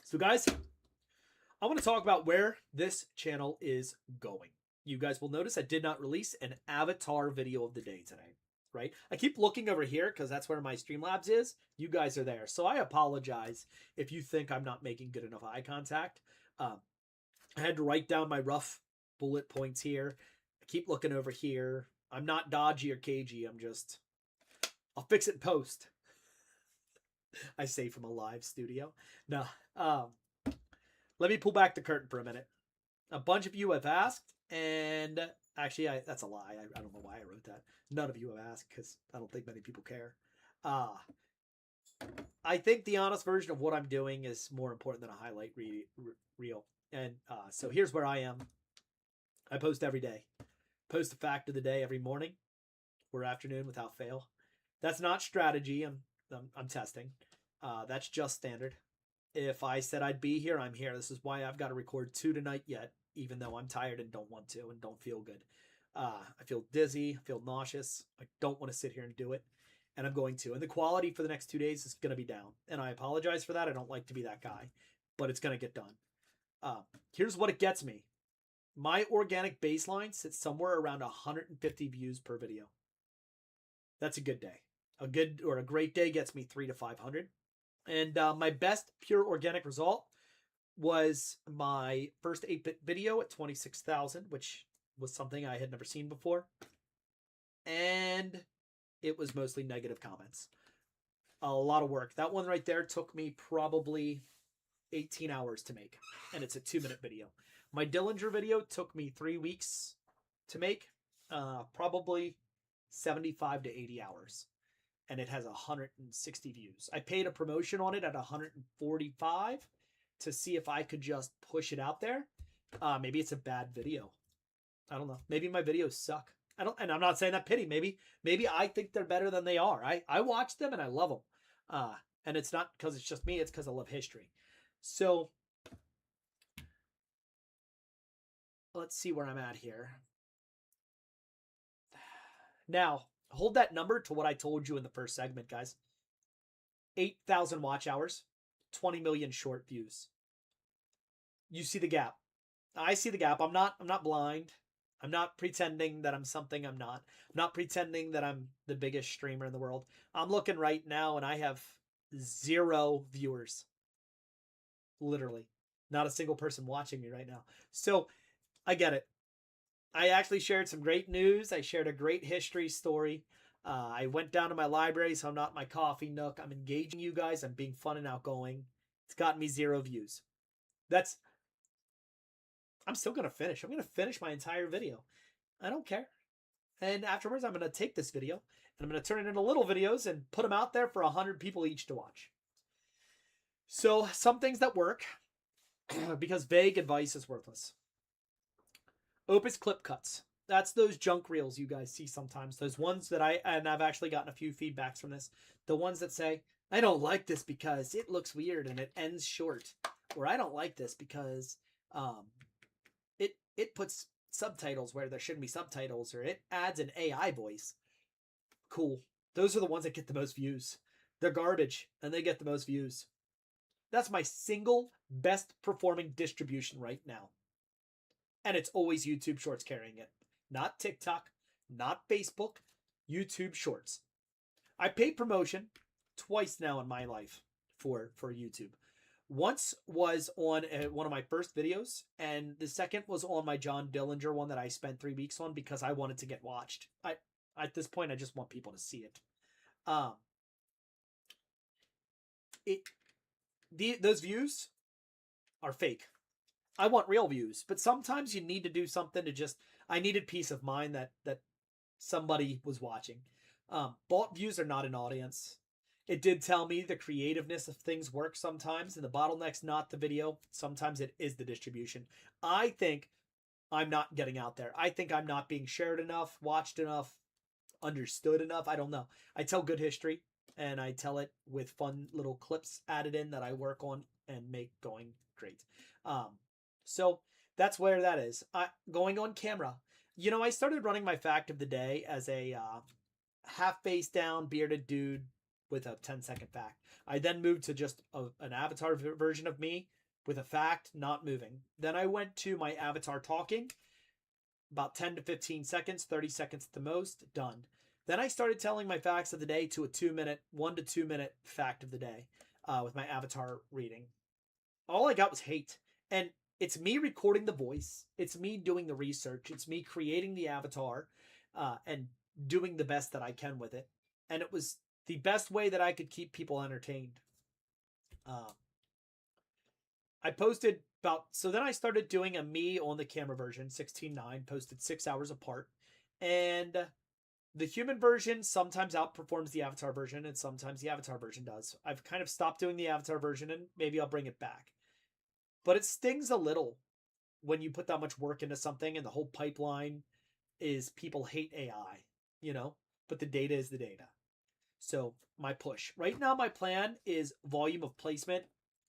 So guys, I want to talk about where this channel is going. You guys will notice I did not release an avatar video of the day today, right? I keep looking over here because that's where my Streamlabs is. You guys are there. So I apologize if you think I'm not making good enough eye contact. I had to write down my rough bullet points here. I keep looking over here. I'm not dodgy or cagey. I'll fix it in post. I say from a live studio. No. Let me pull back the curtain for a minute. A bunch of you have asked, and actually, that's a lie. I don't know why I wrote that. None of you have asked because I don't think many people care. I think the honest version of what I'm doing is more important than a highlight reel. And so here's where I am. I post every day. Post a fact of the day every morning or afternoon without fail. That's not strategy. I'm testing. That's just standard. If I said I'd be here, I'm here. This is why I've got to record 2 tonight yet, even though I'm tired and don't want to and don't feel good. I feel dizzy, I feel nauseous. I don't want to sit here and do it, and I'm going to. And the quality for the next 2 days is going to be down, and I apologize for that. I don't like to be that guy, but it's going to get done. Here's what it gets me. My organic baseline sits somewhere around 150 views per video. That's a good day. A good or a great day gets me 300 to 500. And my best pure organic result was my first 8-bit video at 26,000, which was something I had never seen before. And it was mostly negative comments. A lot of work. That one right there took me probably 18 hours to make. And it's a 2-minute video. My Dillinger video took me 3 weeks to make. Probably 75 to 80 hours. And it has 160 views. I paid a promotion on it at 145 to see if I could just push it out there. Maybe it's a bad video. I don't know. Maybe my videos suck. And I'm not saying that pity. Maybe I think they're better than they are. I watch them and I love them. And it's not because it's just me. It's because I love history. So let's see where I'm at here. Now, hold that number to what I told you in the first segment, guys. 8,000 watch hours, 20 million short views. You see the gap. I see the gap. I'm not blind. I'm not pretending that I'm something I'm not. I'm not pretending that I'm the biggest streamer in the world. I'm looking right now and I have 0 viewers. Literally. Not a single person watching me right now. So I get it. I actually shared some great news. I shared a great history story. I went down to my library, so I'm not in my coffee nook. I'm engaging you guys. I'm being fun and outgoing. It's gotten me 0 views. I'm still going to finish. I'm going to finish my entire video. I don't care. And afterwards, I'm going to take this video and I'm going to turn it into little videos and put them out there for 100 people each to watch. So some things that work because vague advice is worthless. Opus clip cuts. That's those junk reels you guys see sometimes. Those ones that I've actually gotten a few feedbacks from this. The ones that say, I don't like this because it looks weird and it ends short. Or I don't like this because it puts subtitles where there shouldn't be subtitles, or it adds an AI voice. Cool. Those are the ones that get the most views. They're garbage and they get the most views. That's my single best performing distribution right now. And it's always YouTube Shorts carrying it. Not TikTok, not Facebook, YouTube Shorts. I paid promotion twice now in my life for YouTube. Once was on one of my first videos, and the second was on my John Dillinger one that I spent 3 weeks on because I wanted to get watched. At this point, I just want people to see it. Those views are fake. I want real views, but sometimes you need to do something to just. I needed peace of mind that somebody was watching. Bought views are not an audience. It did tell me the creativeness of things work sometimes, and the bottleneck's not the video. Sometimes it is the distribution. I think I'm not getting out there. I think I'm not being shared enough, watched enough, understood enough. I don't know. I tell good history, and I tell it with fun little clips added in that I work on and make going great. So that's where that is. Going on camera. You know, I started running my fact of the day as a half face down, bearded dude with a 10-second fact. I then moved to just an avatar version of me with a fact not moving. Then I went to my avatar talking, about 10 to 15 seconds, 30 seconds at the most, done. Then I started telling my facts of the day to a 1 to 2 minute fact of the day with my avatar reading. All I got was hate. And it's me recording the voice. It's me doing the research. It's me creating the avatar and doing the best that I can with it. And it was the best way that I could keep people entertained. I posted so then I started doing a me on the camera version, 16:9, posted 6 hours apart. And the human version sometimes outperforms the avatar version, and sometimes the avatar version does. I've kind of stopped doing the avatar version, and maybe I'll bring it back. But it stings a little when you put that much work into something and the whole pipeline is people hate AI, but the data is the data. So my push. Right now my plan is volume of placement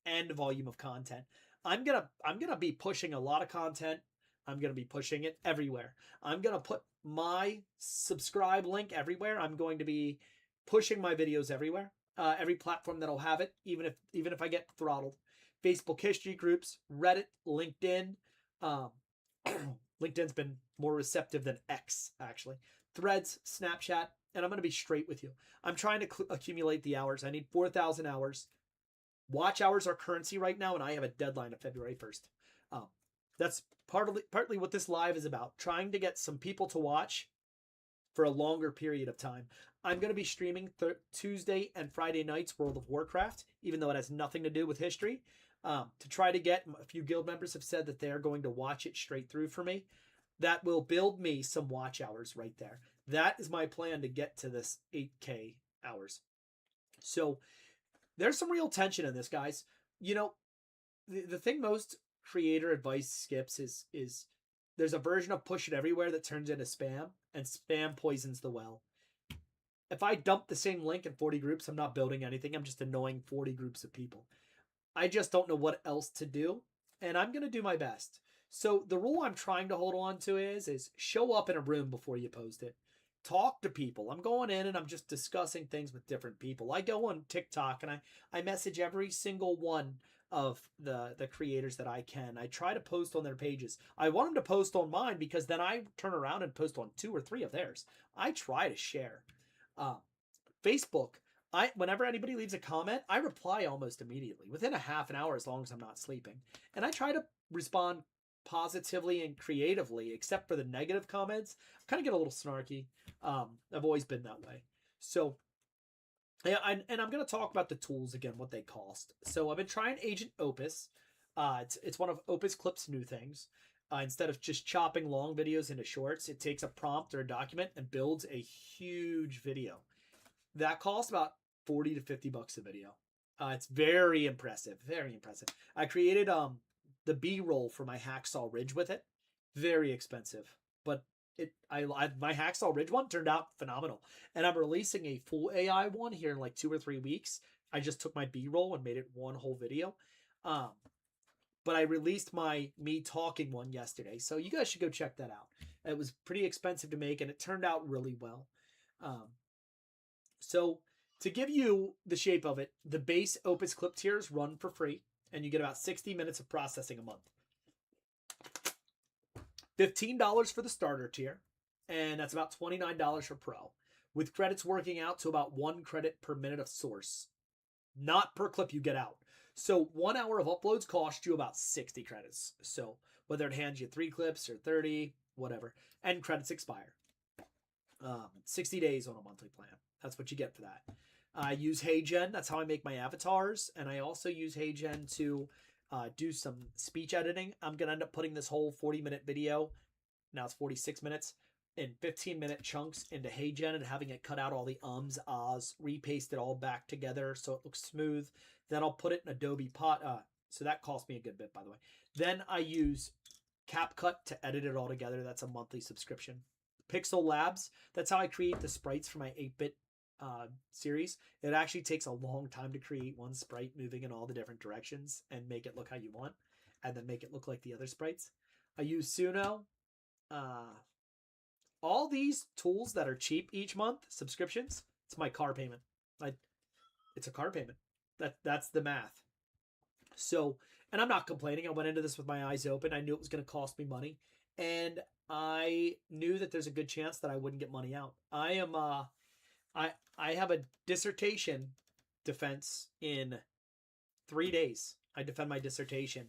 and volume of content. I'm gonna be pushing a lot of content. I'm gonna be pushing it everywhere. I'm gonna put my subscribe link everywhere. I'm going to be pushing my videos everywhere. Every platform that'll have it, even if I get throttled. Facebook history groups, Reddit, LinkedIn. LinkedIn's been more receptive than X, actually. Threads, Snapchat, and I'm going to be straight with you. I'm trying to accumulate the hours. I need 4,000 hours. Watch hours are currency right now, and I have a deadline of February 1st. That's partly what this live is about, trying to get some people to watch for a longer period of time. I'm going to be streaming Tuesday and Friday nights World of Warcraft, even though it has nothing to do with history, to try to get, a few guild members have said that they're going to watch it straight through for me. That will build me some watch hours right there. That is my plan to get to this 8K hours. So there's some real tension in this, guys. The thing most creator advice skips is there's a version of push it everywhere that turns into spam, and spam poisons the well. If I dump the same link in 40 groups, I'm not building anything. I'm just annoying 40 groups of people. I just don't know what else to do, and I'm going to do my best. So the rule I'm trying to hold on to is show up in a room before you post it. Talk to people. I'm going in and I'm just discussing things with different people. I go on TikTok and I message every single one of the creators that I can. I try to post on their pages. I want them to post on mine because then I turn around and post on 2 or 3 of theirs. I try to share. Facebook, whenever anybody leaves a comment, I reply almost immediately, within a half an hour, as long as I'm not sleeping. And I try to respond positively and creatively, except for the negative comments. I kind of get a little snarky. I've always been that way. So, yeah, and I'm going to talk about the tools again, what they cost. So I've been trying Agent Opus. It's one of Opus Clip's new things. Instead of just chopping long videos into shorts, it takes a prompt or a document and builds a huge video. That costs about $40 to $50 a video. It's very impressive, very impressive. I created the B-roll for my Hacksaw Ridge with it, Very expensive, but my Hacksaw Ridge one turned out phenomenal, and I'm releasing a full AI one here in like 2 or 3 weeks. I just took my B-roll and made it one whole video, um, but I released my me talking one yesterday, so you guys should go check that out. It was pretty expensive to make, and it turned out really well. Um, so to give you the shape of it, the base Opus clip tiers run for free, and you get about 60 minutes of processing a month. $15 for the starter tier, and that's about $29 for Pro, with credits working out to about 1 credit per minute of source, not per clip you get out. So 1 hour of uploads cost you about 60 credits. So whether it hands you 3 clips or 30, whatever, and credits expire. 60 days on a monthly plan. That's what you get for that. I use HeyGen. That's how I make my avatars. And I also use HeyGen to do some speech editing. I'm going to end up putting this whole 40-minute video, now it's 46 minutes, in 15-minute chunks into HeyGen and having it cut out all the ums, ahs, repaste it all back together so it looks smooth. Then I'll put it in Adobe Pot. So that cost me a good bit, by the way. Then I use CapCut to edit it all together. That's a monthly subscription. Pixel Labs, that's how I create the sprites for my 8-bit series. It actually takes a long time to create one sprite moving in all the different directions and make it look how you want, and then make it look like the other sprites. I use Suno. All these tools that are cheap each month, subscriptions, it's my car payment. It's a car payment. That's the math. So, and I'm not complaining. I went into this with my eyes open. I knew it was going to cost me money, and I knew that there's a good chance that I wouldn't get money out. I have a dissertation defense in 3 days. I defend my dissertation.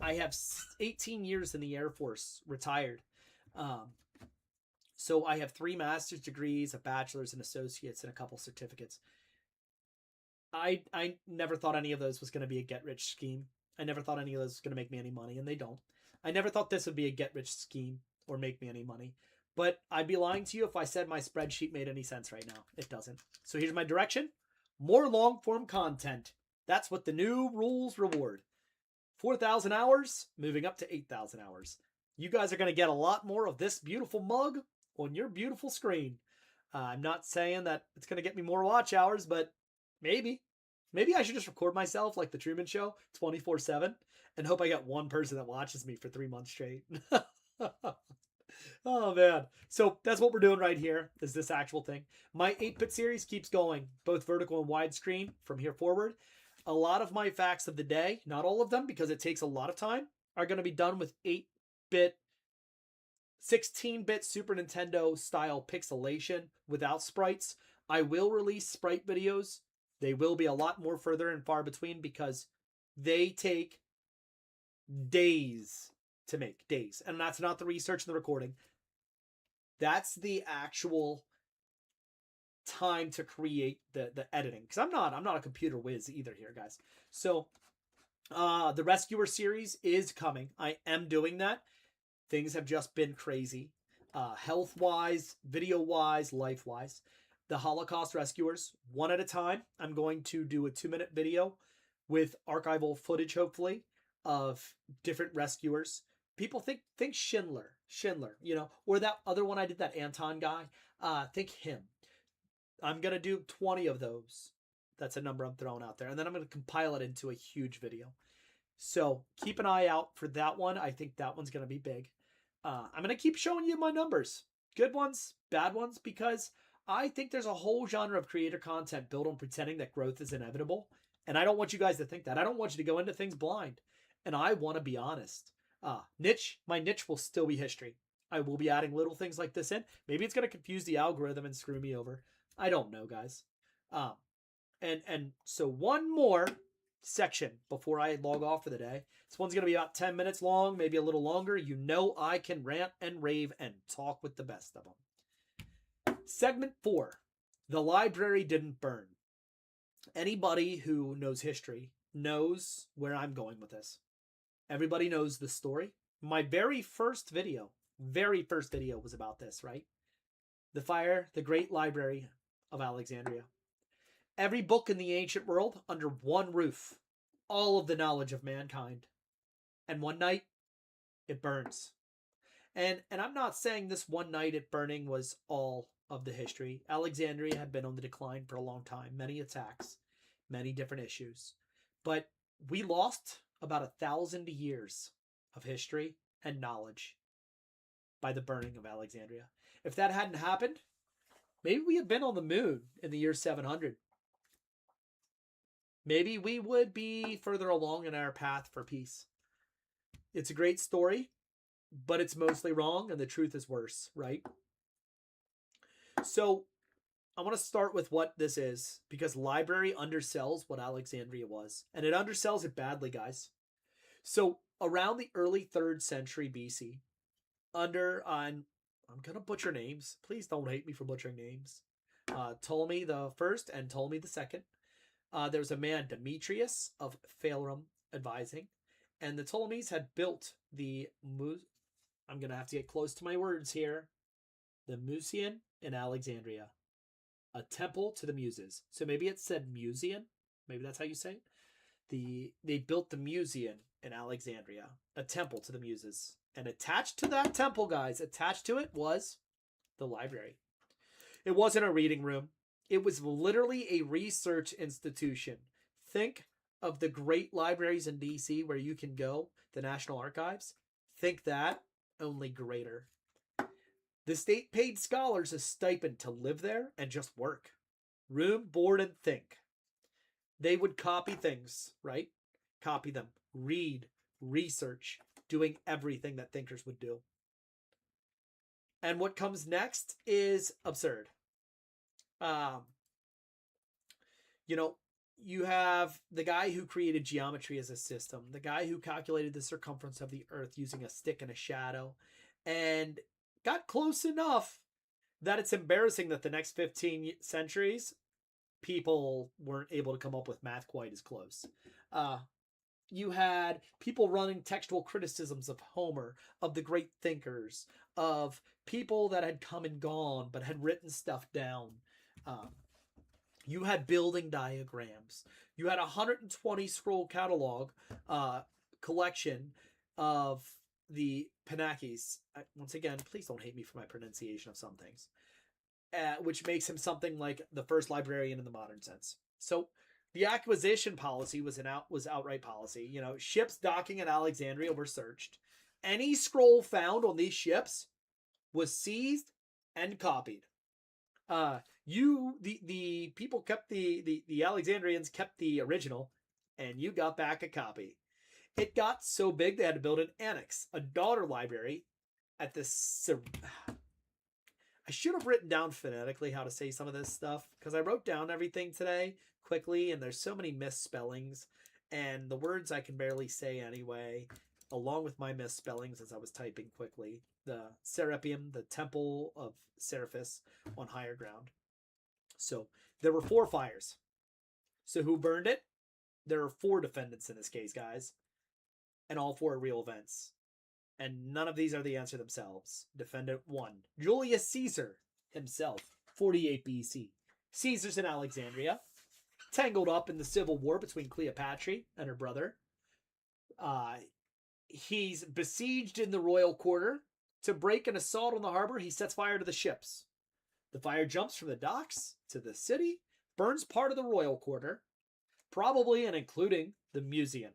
I have 18 years in the Air Force, retired. So I have 3 master's degrees, a bachelor's and associates, and a couple certificates. I never thought any of those was going to be a get-rich scheme. I never thought any of those was going to make me any money, and they don't. I never thought this would be a get-rich scheme or make me any money. But I'd be lying to you if I said my spreadsheet made any sense right now. It doesn't. So here's my direction. More long-form content. That's what the new rules reward. 4,000 hours, moving up to 8,000 hours. You guys are going to get a lot more of this beautiful mug on your beautiful screen. I'm not saying that it's going to get me more watch hours, but maybe. Maybe I should just record myself like the Truman Show 24/7 and hope I get one person that watches me for 3 months straight. Oh, man. So that's what we're doing right here, is this actual thing. My 8-bit series keeps going, both vertical and widescreen from here forward. A lot of my facts of the day, not all of them because it takes a lot of time, are going to be done with 8-bit, 16-bit Super Nintendo style pixelation without sprites. I will release sprite videos. They will be a lot more further and far between because they take days to make, days. And that's not the research and the recording. That's the actual time to create the editing. Because I'm not a computer whiz either here, guys. So the Rescuer series is coming. I am doing that. Things have just been crazy. Health-wise, video-wise, life-wise. The Holocaust Rescuers, one at a time. I'm going to do a 2-minute video with archival footage, hopefully, of different rescuers. People think Schindler, you know, or that other one I did, that Anton guy. Think him. I'm going to do 20 of those. That's a number I'm throwing out there. And then I'm going to compile it into a huge video. So keep an eye out for that one. I think that one's going to be big. I'm going to keep showing you my numbers. Good ones, bad ones, because I think there's a whole genre of creator content built on pretending that growth is inevitable. And I don't want you guys to think that. I don't want you to go into things blind. And I want to be honest. My niche will still be history. I will be adding little things like this in. Maybe it's going to confuse the algorithm and screw me over. I don't know, guys. And so one more section before I log off for the day. This one's going to be about 10 minutes long, maybe a little longer. You know I can rant and rave and talk with the best of them. Segment 4. The library didn't burn. Anybody who knows history knows where I'm going with this. Everybody knows the story. My very first video was about this, right? The Great Library of Alexandria. Every book in the ancient world under one roof. All of the knowledge of mankind. And one night, it burns. And I'm not saying this one night at burning was all of the history. Alexandria had been on the decline for a long time, many attacks, many different issues. But we lost about 1,000 years of history and knowledge by the burning of Alexandria. If that hadn't happened, maybe we had been on the moon in the year 700. Maybe we would be further along in our path for peace. It's a great story, but it's mostly wrong and the truth is worse, right? So I want to start with what this is, because library undersells what Alexandria was, and it undersells it badly, guys. So around the early 3rd century BC, under I'm gonna butcher names. Please don't hate me for butchering names. Ptolemy the first and Ptolemy the second. There was a man, Demetrius of Phalerum, advising, and the Ptolemies had built the I'm gonna have to get close to my words here. The Museum in Alexandria, a temple to the muses. So maybe it said Museum. Maybe that's how you say it. They built the Museum in Alexandria, a temple to the muses. And attached to that temple, guys, attached to it was the library. It wasn't a reading room. It was literally a research institution. Think of the great libraries in DC where you can go, the National Archives. Think that, only greater. The state paid scholars a stipend to live there and just work. Room, board, and think. They would copy things, right? Copy them, read, research, doing everything that thinkers would do. And what comes next is absurd. You have the guy who created geometry as a system, the guy who calculated the circumference of the earth using a stick and a shadow, and got close enough that it's embarrassing that the next 15 centuries, people weren't able to come up with math quite as close. You had people running textual criticisms of Homer, of the great thinkers, of people that had come and gone but had written stuff down. You had building diagrams. You had a 120 scroll catalog collection of the Pinakes. Once again, please don't hate me for my pronunciation of some things. Which makes him something like the first librarian in the modern sense. So the acquisition policy was outright policy. Ships docking in Alexandria were searched. Any scroll found on these ships was seized and copied. The people kept the Alexandrians kept the original, and you got back a copy. It got so big they had to build an annex, a daughter library, at the. I should have written down phonetically how to say some of this stuff, because I wrote down everything today quickly, and there's so many misspellings, and the words I can barely say anyway, along with my misspellings as I was typing quickly. The Serapeum, the Temple of Seraphis on higher ground. So there were 4 fires. So who burned it? There are 4 defendants in this case, guys, and all 4 are real events. And none of these are the answer themselves. Defendant 1, Julius Caesar himself, 48 BC. Caesar's in Alexandria, tangled up in the civil war between Cleopatra and her brother. He's besieged in the royal quarter. To break an assault on the harbor, he sets fire to the ships. The fire jumps from the docks to the city, burns part of the royal quarter, probably and including the museum.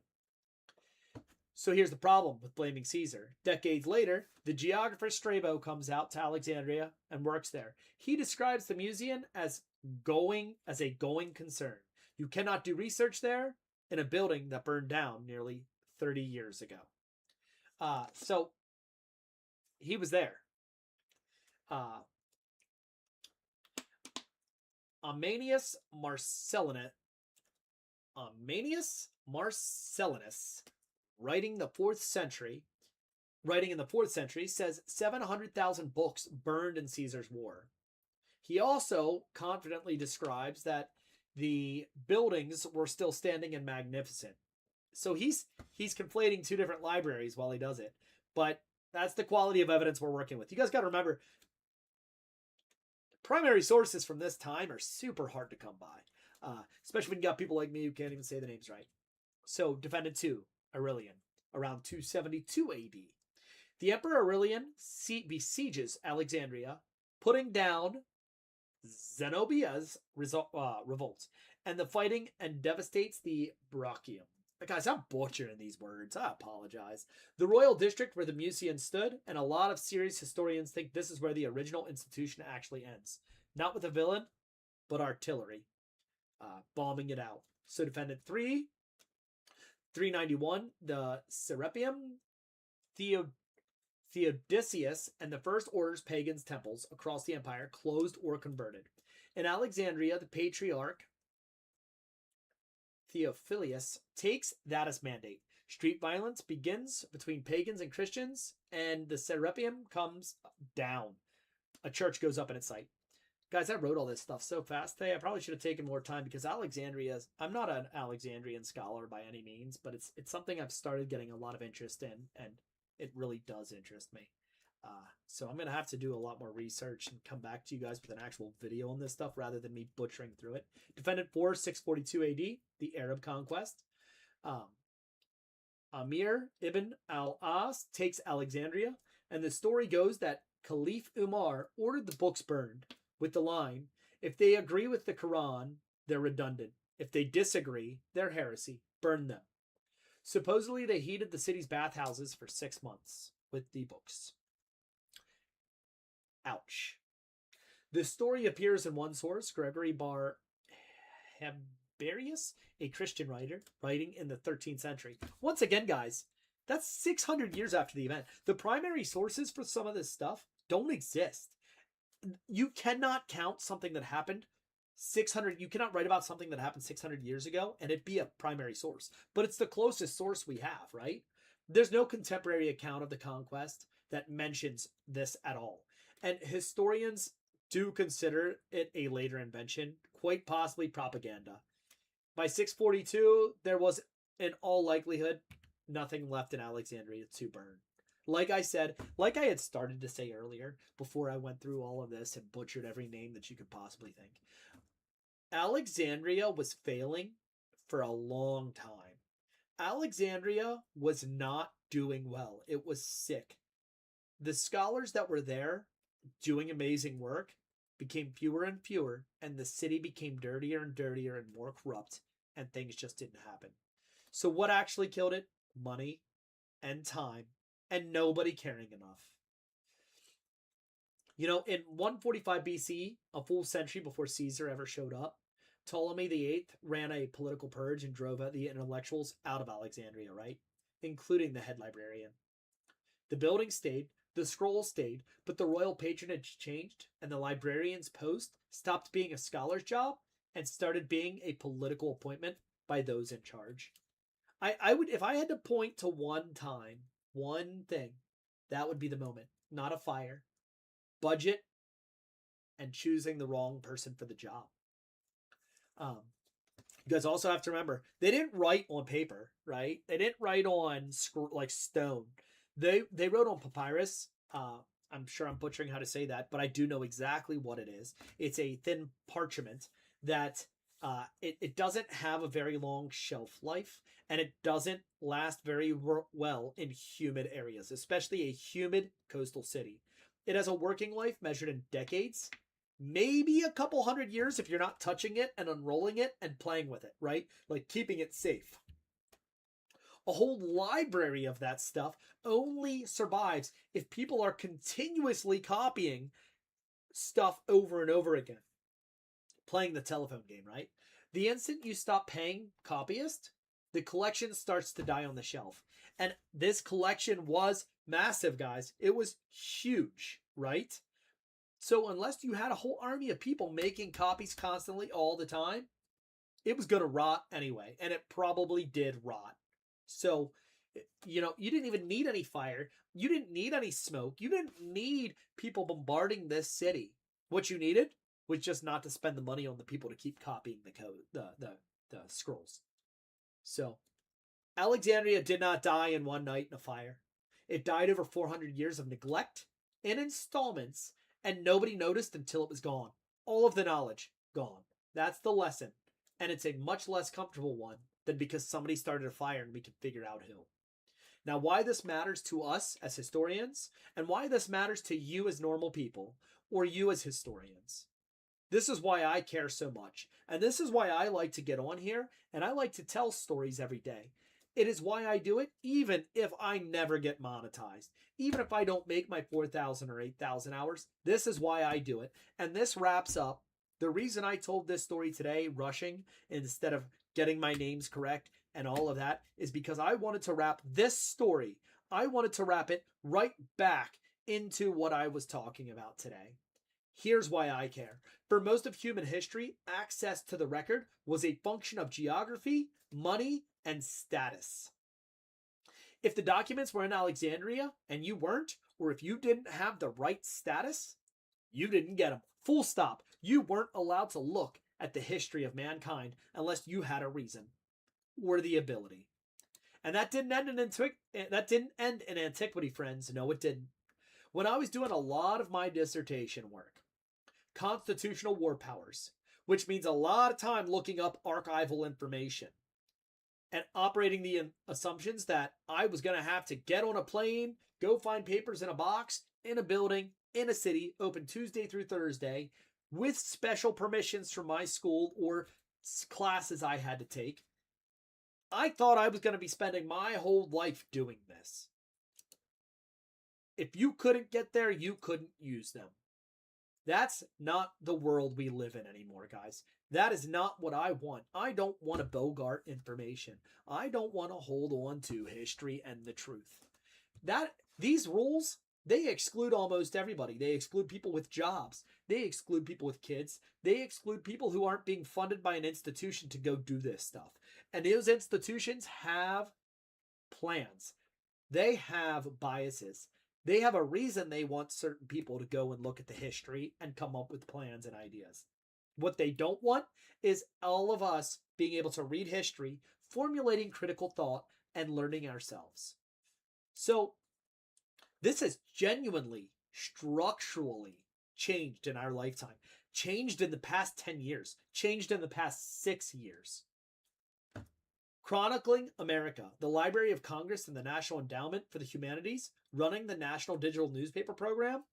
So here's the problem with blaming Caesar. Decades later, the geographer Strabo comes out to Alexandria and works there. He describes the museum as a going concern. You cannot do research there in a building that burned down nearly 30 years ago. So he was there. Ammianus Marcellinus, writing in the 4th century, says 700,000 books burned in Caesar's war. He also confidently describes that the buildings were still standing and magnificent. So he's conflating 2 different libraries while he does it. But that's the quality of evidence we're working with. You guys got to remember, primary sources from this time are super hard to come by, especially when you got people like me who can't even say the names right. So defendant 2, Aurelian, around 272 AD. The Emperor Aurelian besieges Alexandria, putting down Zenobia's revolt, and the fighting and devastates the Brachioum. Guys, I'm butchering these words. I apologize. The royal district where the Mucians stood, and a lot of serious historians think this is where the original institution actually ends. Not with a villain, but artillery. Bombing it out. So defendant 3, 391, the Serapeum, Theodosius, and the First Order's pagans' temples across the empire closed or converted. In Alexandria, the patriarch Theophilus takes that as mandate. Street violence begins between pagans and Christians, and the Serapeum comes down. A church goes up in its site. Guys, I wrote all this stuff so fast today. I probably should have taken more time because I'm not an Alexandrian scholar by any means, but it's something I've started getting a lot of interest in, and it really does interest me. So I'm going to have to do a lot more research and come back to you guys with an actual video on this stuff rather than me butchering through it. Defendant 4, 642 AD, the Arab conquest. Amir ibn al-As takes Alexandria, and the story goes that Caliph Umar ordered the books burned with the line, if they agree with the Quran, they're redundant. If they disagree, they're heresy. Burn them. Supposedly, they heated the city's bathhouses for 6 months with the books. Ouch. This story appears in one source, Gregory Bar Heberius, a Christian writer, writing in the 13th century. Once again, guys, that's 600 years after the event. The primary sources for some of this stuff don't exist. You cannot count something that happened 600, you cannot write about something that happened 600 years ago and it be a primary source. But it's the closest source we have, right? There's no contemporary account of the conquest that mentions this at all. And historians do consider it a later invention, quite possibly propaganda. By 642, there was, in all likelihood, nothing left in Alexandria to burn. Like I said, like I had started to say earlier, before I went through all of this and butchered every name that you could possibly think, Alexandria was failing for a long time. Alexandria was not doing well. It was sick. The scholars that were there doing amazing work became fewer and fewer, and the city became dirtier and dirtier and more corrupt, and things just didn't happen. So what actually killed it? Money and time, and nobody caring enough. You know, in 145 BC, a full century before Caesar ever showed up, Ptolemy VIII ran a political purge and drove the intellectuals out of Alexandria, right? Including the head librarian. The building stayed, the scrolls stayed, but the royal patronage changed, and the librarian's post stopped being a scholar's job and started being a political appointment by those in charge. I would, if I had to point to one time, one thing, that would be the moment. Not a fire, budget, and choosing the wrong person for the job. You guys also have to remember, they didn't write on paper, right? They didn't write on like stone. They wrote on papyrus. I'm sure I'm butchering how to say that, but I do know exactly what it is. It's a thin parchment that it doesn't have a very long shelf life, and it doesn't last very well in humid areas, especially a humid coastal city. It has a working life measured in decades, maybe a couple hundred years if you're not touching it and unrolling it and playing with it, right? Like keeping it safe. A whole library of that stuff only survives if people are continuously copying stuff over and over again. Playing the telephone game, right? The instant you stop paying copyist, the collection starts to die on the shelf. And this collection was massive, guys. It was huge, right? So unless you had a whole army of people making copies constantly all the time, it was going to rot anyway. And it probably did rot. So, you know, you didn't even need any fire. You didn't need any smoke. You didn't need people bombarding this city. What you needed was just not to spend the money on the people to keep copying the code, the scrolls. So, Alexandria did not die in one night in a fire. It died over 400 years of neglect and installments, and nobody noticed until it was gone. All of the knowledge, gone. That's the lesson. And it's a much less comfortable one than because somebody started a fire and we can figure out who. Now, why this matters to us as historians and why this matters to you as normal people or you as historians. This is why I care so much. And this is why I like to get on here and I like to tell stories every day. It is why I do it, even if I never get monetized. Even if I don't make my 4,000 or 8,000 hours, this is why I do it. And this wraps up the reason I told this story today, rushing instead of getting my names correct and all of that, is because I wanted to wrap this story. I wanted to wrap it right back into what I was talking about today. Here's why I care. For most of human history, access to the record was a function of geography, money, and status. If the documents were in Alexandria and you weren't, or if you didn't have the right status, you didn't get them. Full stop. You weren't allowed to look at the history of mankind unless you had a reason or the ability. And that didn't end in antiquity, friends. No, it didn't. When I was doing a lot of my dissertation work, constitutional war powers, which means a lot of time looking up archival information and operating the assumptions that I was going to have to get on a plane, go find papers in a box, in a building, in a city, open Tuesday through Thursday, with special permissions from my school or classes I had to take. I thought I was going to be spending my whole life doing this. If you couldn't get there, you couldn't use them. That's not the world we live in anymore, guys. That is not what I want. I don't want to bogart information. I don't want to hold on to history and the truth. These rules, they exclude almost everybody. They exclude people with jobs. They exclude people with kids. They exclude people who aren't being funded by an institution to go do this stuff. And those institutions have plans. They have biases. They have a reason they want certain people to go and look at the history and come up with plans and ideas. What they don't want is all of us being able to read history, formulating critical thought, and learning ourselves. So this has genuinely, structurally changed in our lifetime, changed in the past 10 years, changed in the past 6 years. Chronicling America, the Library of Congress and the National Endowment for the Humanities, running the National Digital Newspaper Program,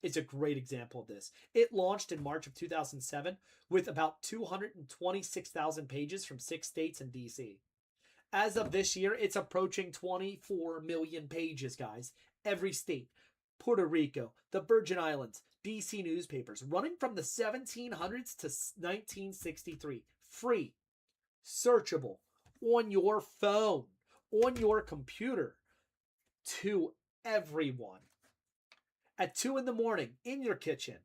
is a great example of this. It launched in March of 2007 with about 226,000 pages from 6 states and DC. As of this year, it's approaching 24 million pages, guys. Every state, Puerto Rico, the Virgin Islands, DC newspapers, running from the 1700s to 1963. Free, searchable, on your phone, on your computer, to everyone. At 2 a.m, in your kitchen,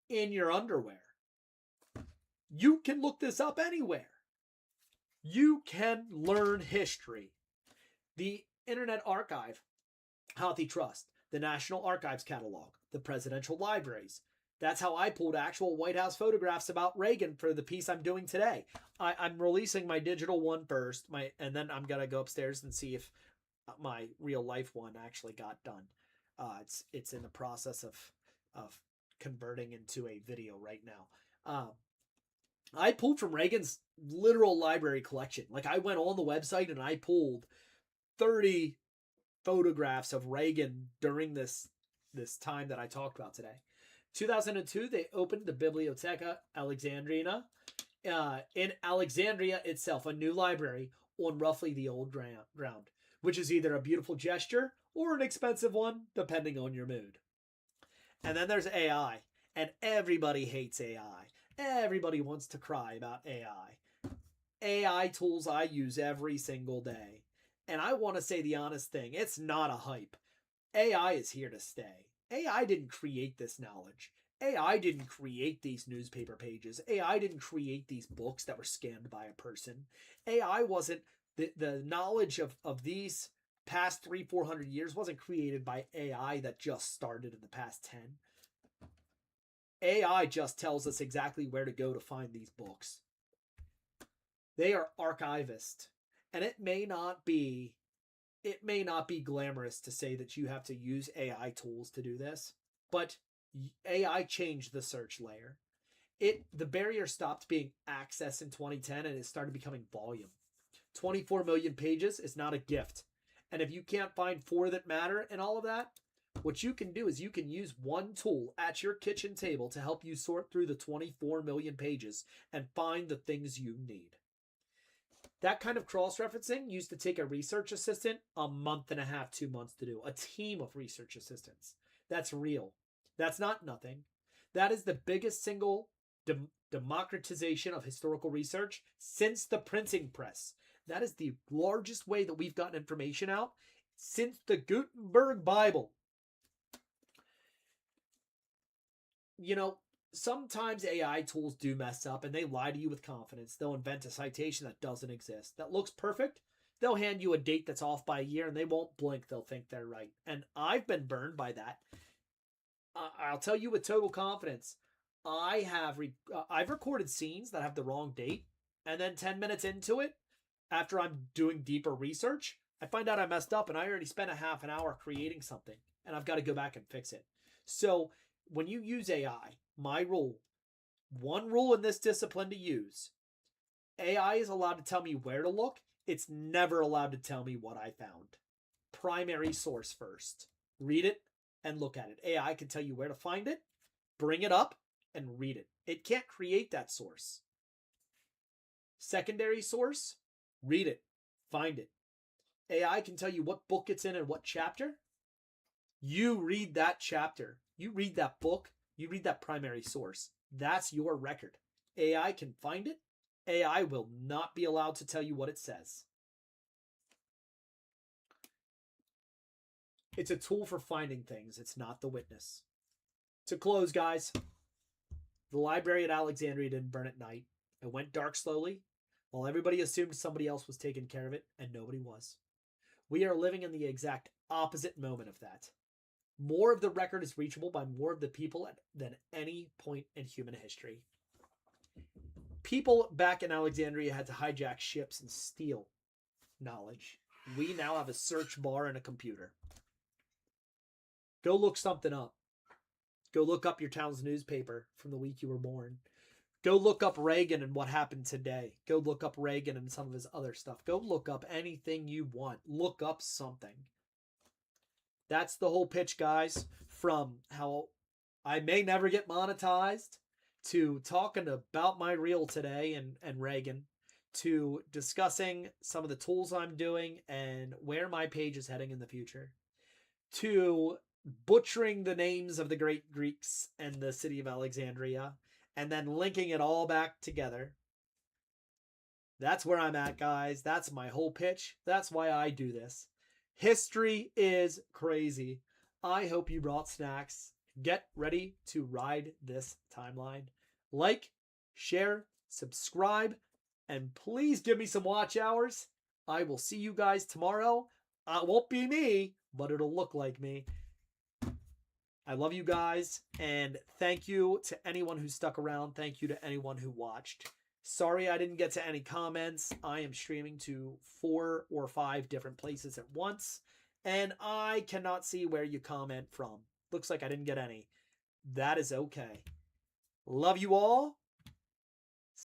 in your underwear. You can look this up anywhere. You can learn history. The Internet Archive, HathiTrust, the National Archives Catalog, the presidential libraries. That's how I pulled actual White House photographs about Reagan for the piece I'm doing today. I'm releasing my digital one first, and then I'm going to go upstairs and see if my real life one actually got done. It's in the process of converting into a video right now. I pulled from Reagan's literal library collection. Like, I went on the website and I pulled 30 photographs of Reagan during this time that I talked about today. 2002, they opened the Biblioteca Alexandrina in Alexandria itself, a new library on roughly the old ground, which is either a beautiful gesture or an expensive one, depending on your mood. And then there's AI, and everybody hates AI. Everybody wants to cry about AI. AI tools I use every single day. And I want to say the honest thing, it's not a hype. AI is here to stay. AI didn't create this knowledge. AI didn't create these newspaper pages. AI didn't create these books that were scanned by a person. AI wasn't, the knowledge of these past 300-400 years wasn't created by AI that just started in the past 10. AI just tells us exactly where to go to find these books. They are archivist. And it may not be glamorous to say that you have to use AI tools to do this, but AI changed the search layer. The barrier stopped being access in 2010 and it started becoming volume. 24 million pages is not a gift. And if you can't find 4 that matter and all of that, what you can do is you can use one tool at your kitchen table to help you sort through the 24 million pages and find the things you need. That kind of cross-referencing used to take a research assistant a month and a half, 2 months to do. A team of research assistants. That's real. That's not nothing. That is the biggest single democratization of historical research since the printing press. That is the largest way that we've gotten information out since the Gutenberg Bible. You know, sometimes AI tools do mess up and they lie to you with confidence. They'll invent a citation that doesn't exist, that looks perfect. They'll hand you a date that's off by a year and they won't blink. They'll think they're right. And I've been burned by that. I'll tell you with total confidence, I've recorded scenes that have the wrong date, and then 10 minutes into it, after I'm doing deeper research, I find out I messed up and I already spent a half an hour creating something and I've got to go back and fix it. So when you use AI, one rule in this discipline to use, AI is allowed to tell me where to look. It's never allowed to tell me what I found. Primary source first. Read it and look at it. AI can tell you where to find it, bring it up, and read it. It can't create that source. Secondary source, read it, find it. AI can tell you what book it's in and what chapter. You read that chapter. You read that book. You read that primary source. That's your record. AI can find it. AI will not be allowed to tell you what it says. It's a tool for finding things. It's not the witness. To close, guys, the library at Alexandria didn't burn at night. It went dark slowly while everybody assumed somebody else was taking care of it, and nobody was. We are living in the exact opposite moment of that. More of the record is reachable by more of the people than any point in human history. People back in Alexandria had to hijack ships and steal knowledge. We now have a search bar and a computer. Go look something up. Go look up your town's newspaper from the week you were born. Go look up Reagan and what happened today. Go look up Reagan and some of his other stuff. Go look up anything you want. Look up something. That's the whole pitch, guys, from how I may never get monetized to talking about my reel today and Reagan to discussing some of the tools I'm doing and where my page is heading in the future to butchering the names of the great Greeks and the city of Alexandria and then linking it all back together. That's where I'm at, guys. That's my whole pitch. That's why I do this. History is crazy. I hope you brought snacks. Get ready to ride this timeline. Like, share, subscribe, and please give me some watch hours. I will see you guys tomorrow. It won't be me, but it'll look like me. I love you guys, and thank you to anyone who stuck around. Thank you to anyone who watched. Sorry I didn't get to any comments. I am streaming to 4 or 5 different places at once, and I cannot see where you comment from. Looks like I didn't get any. That is okay. Love you all.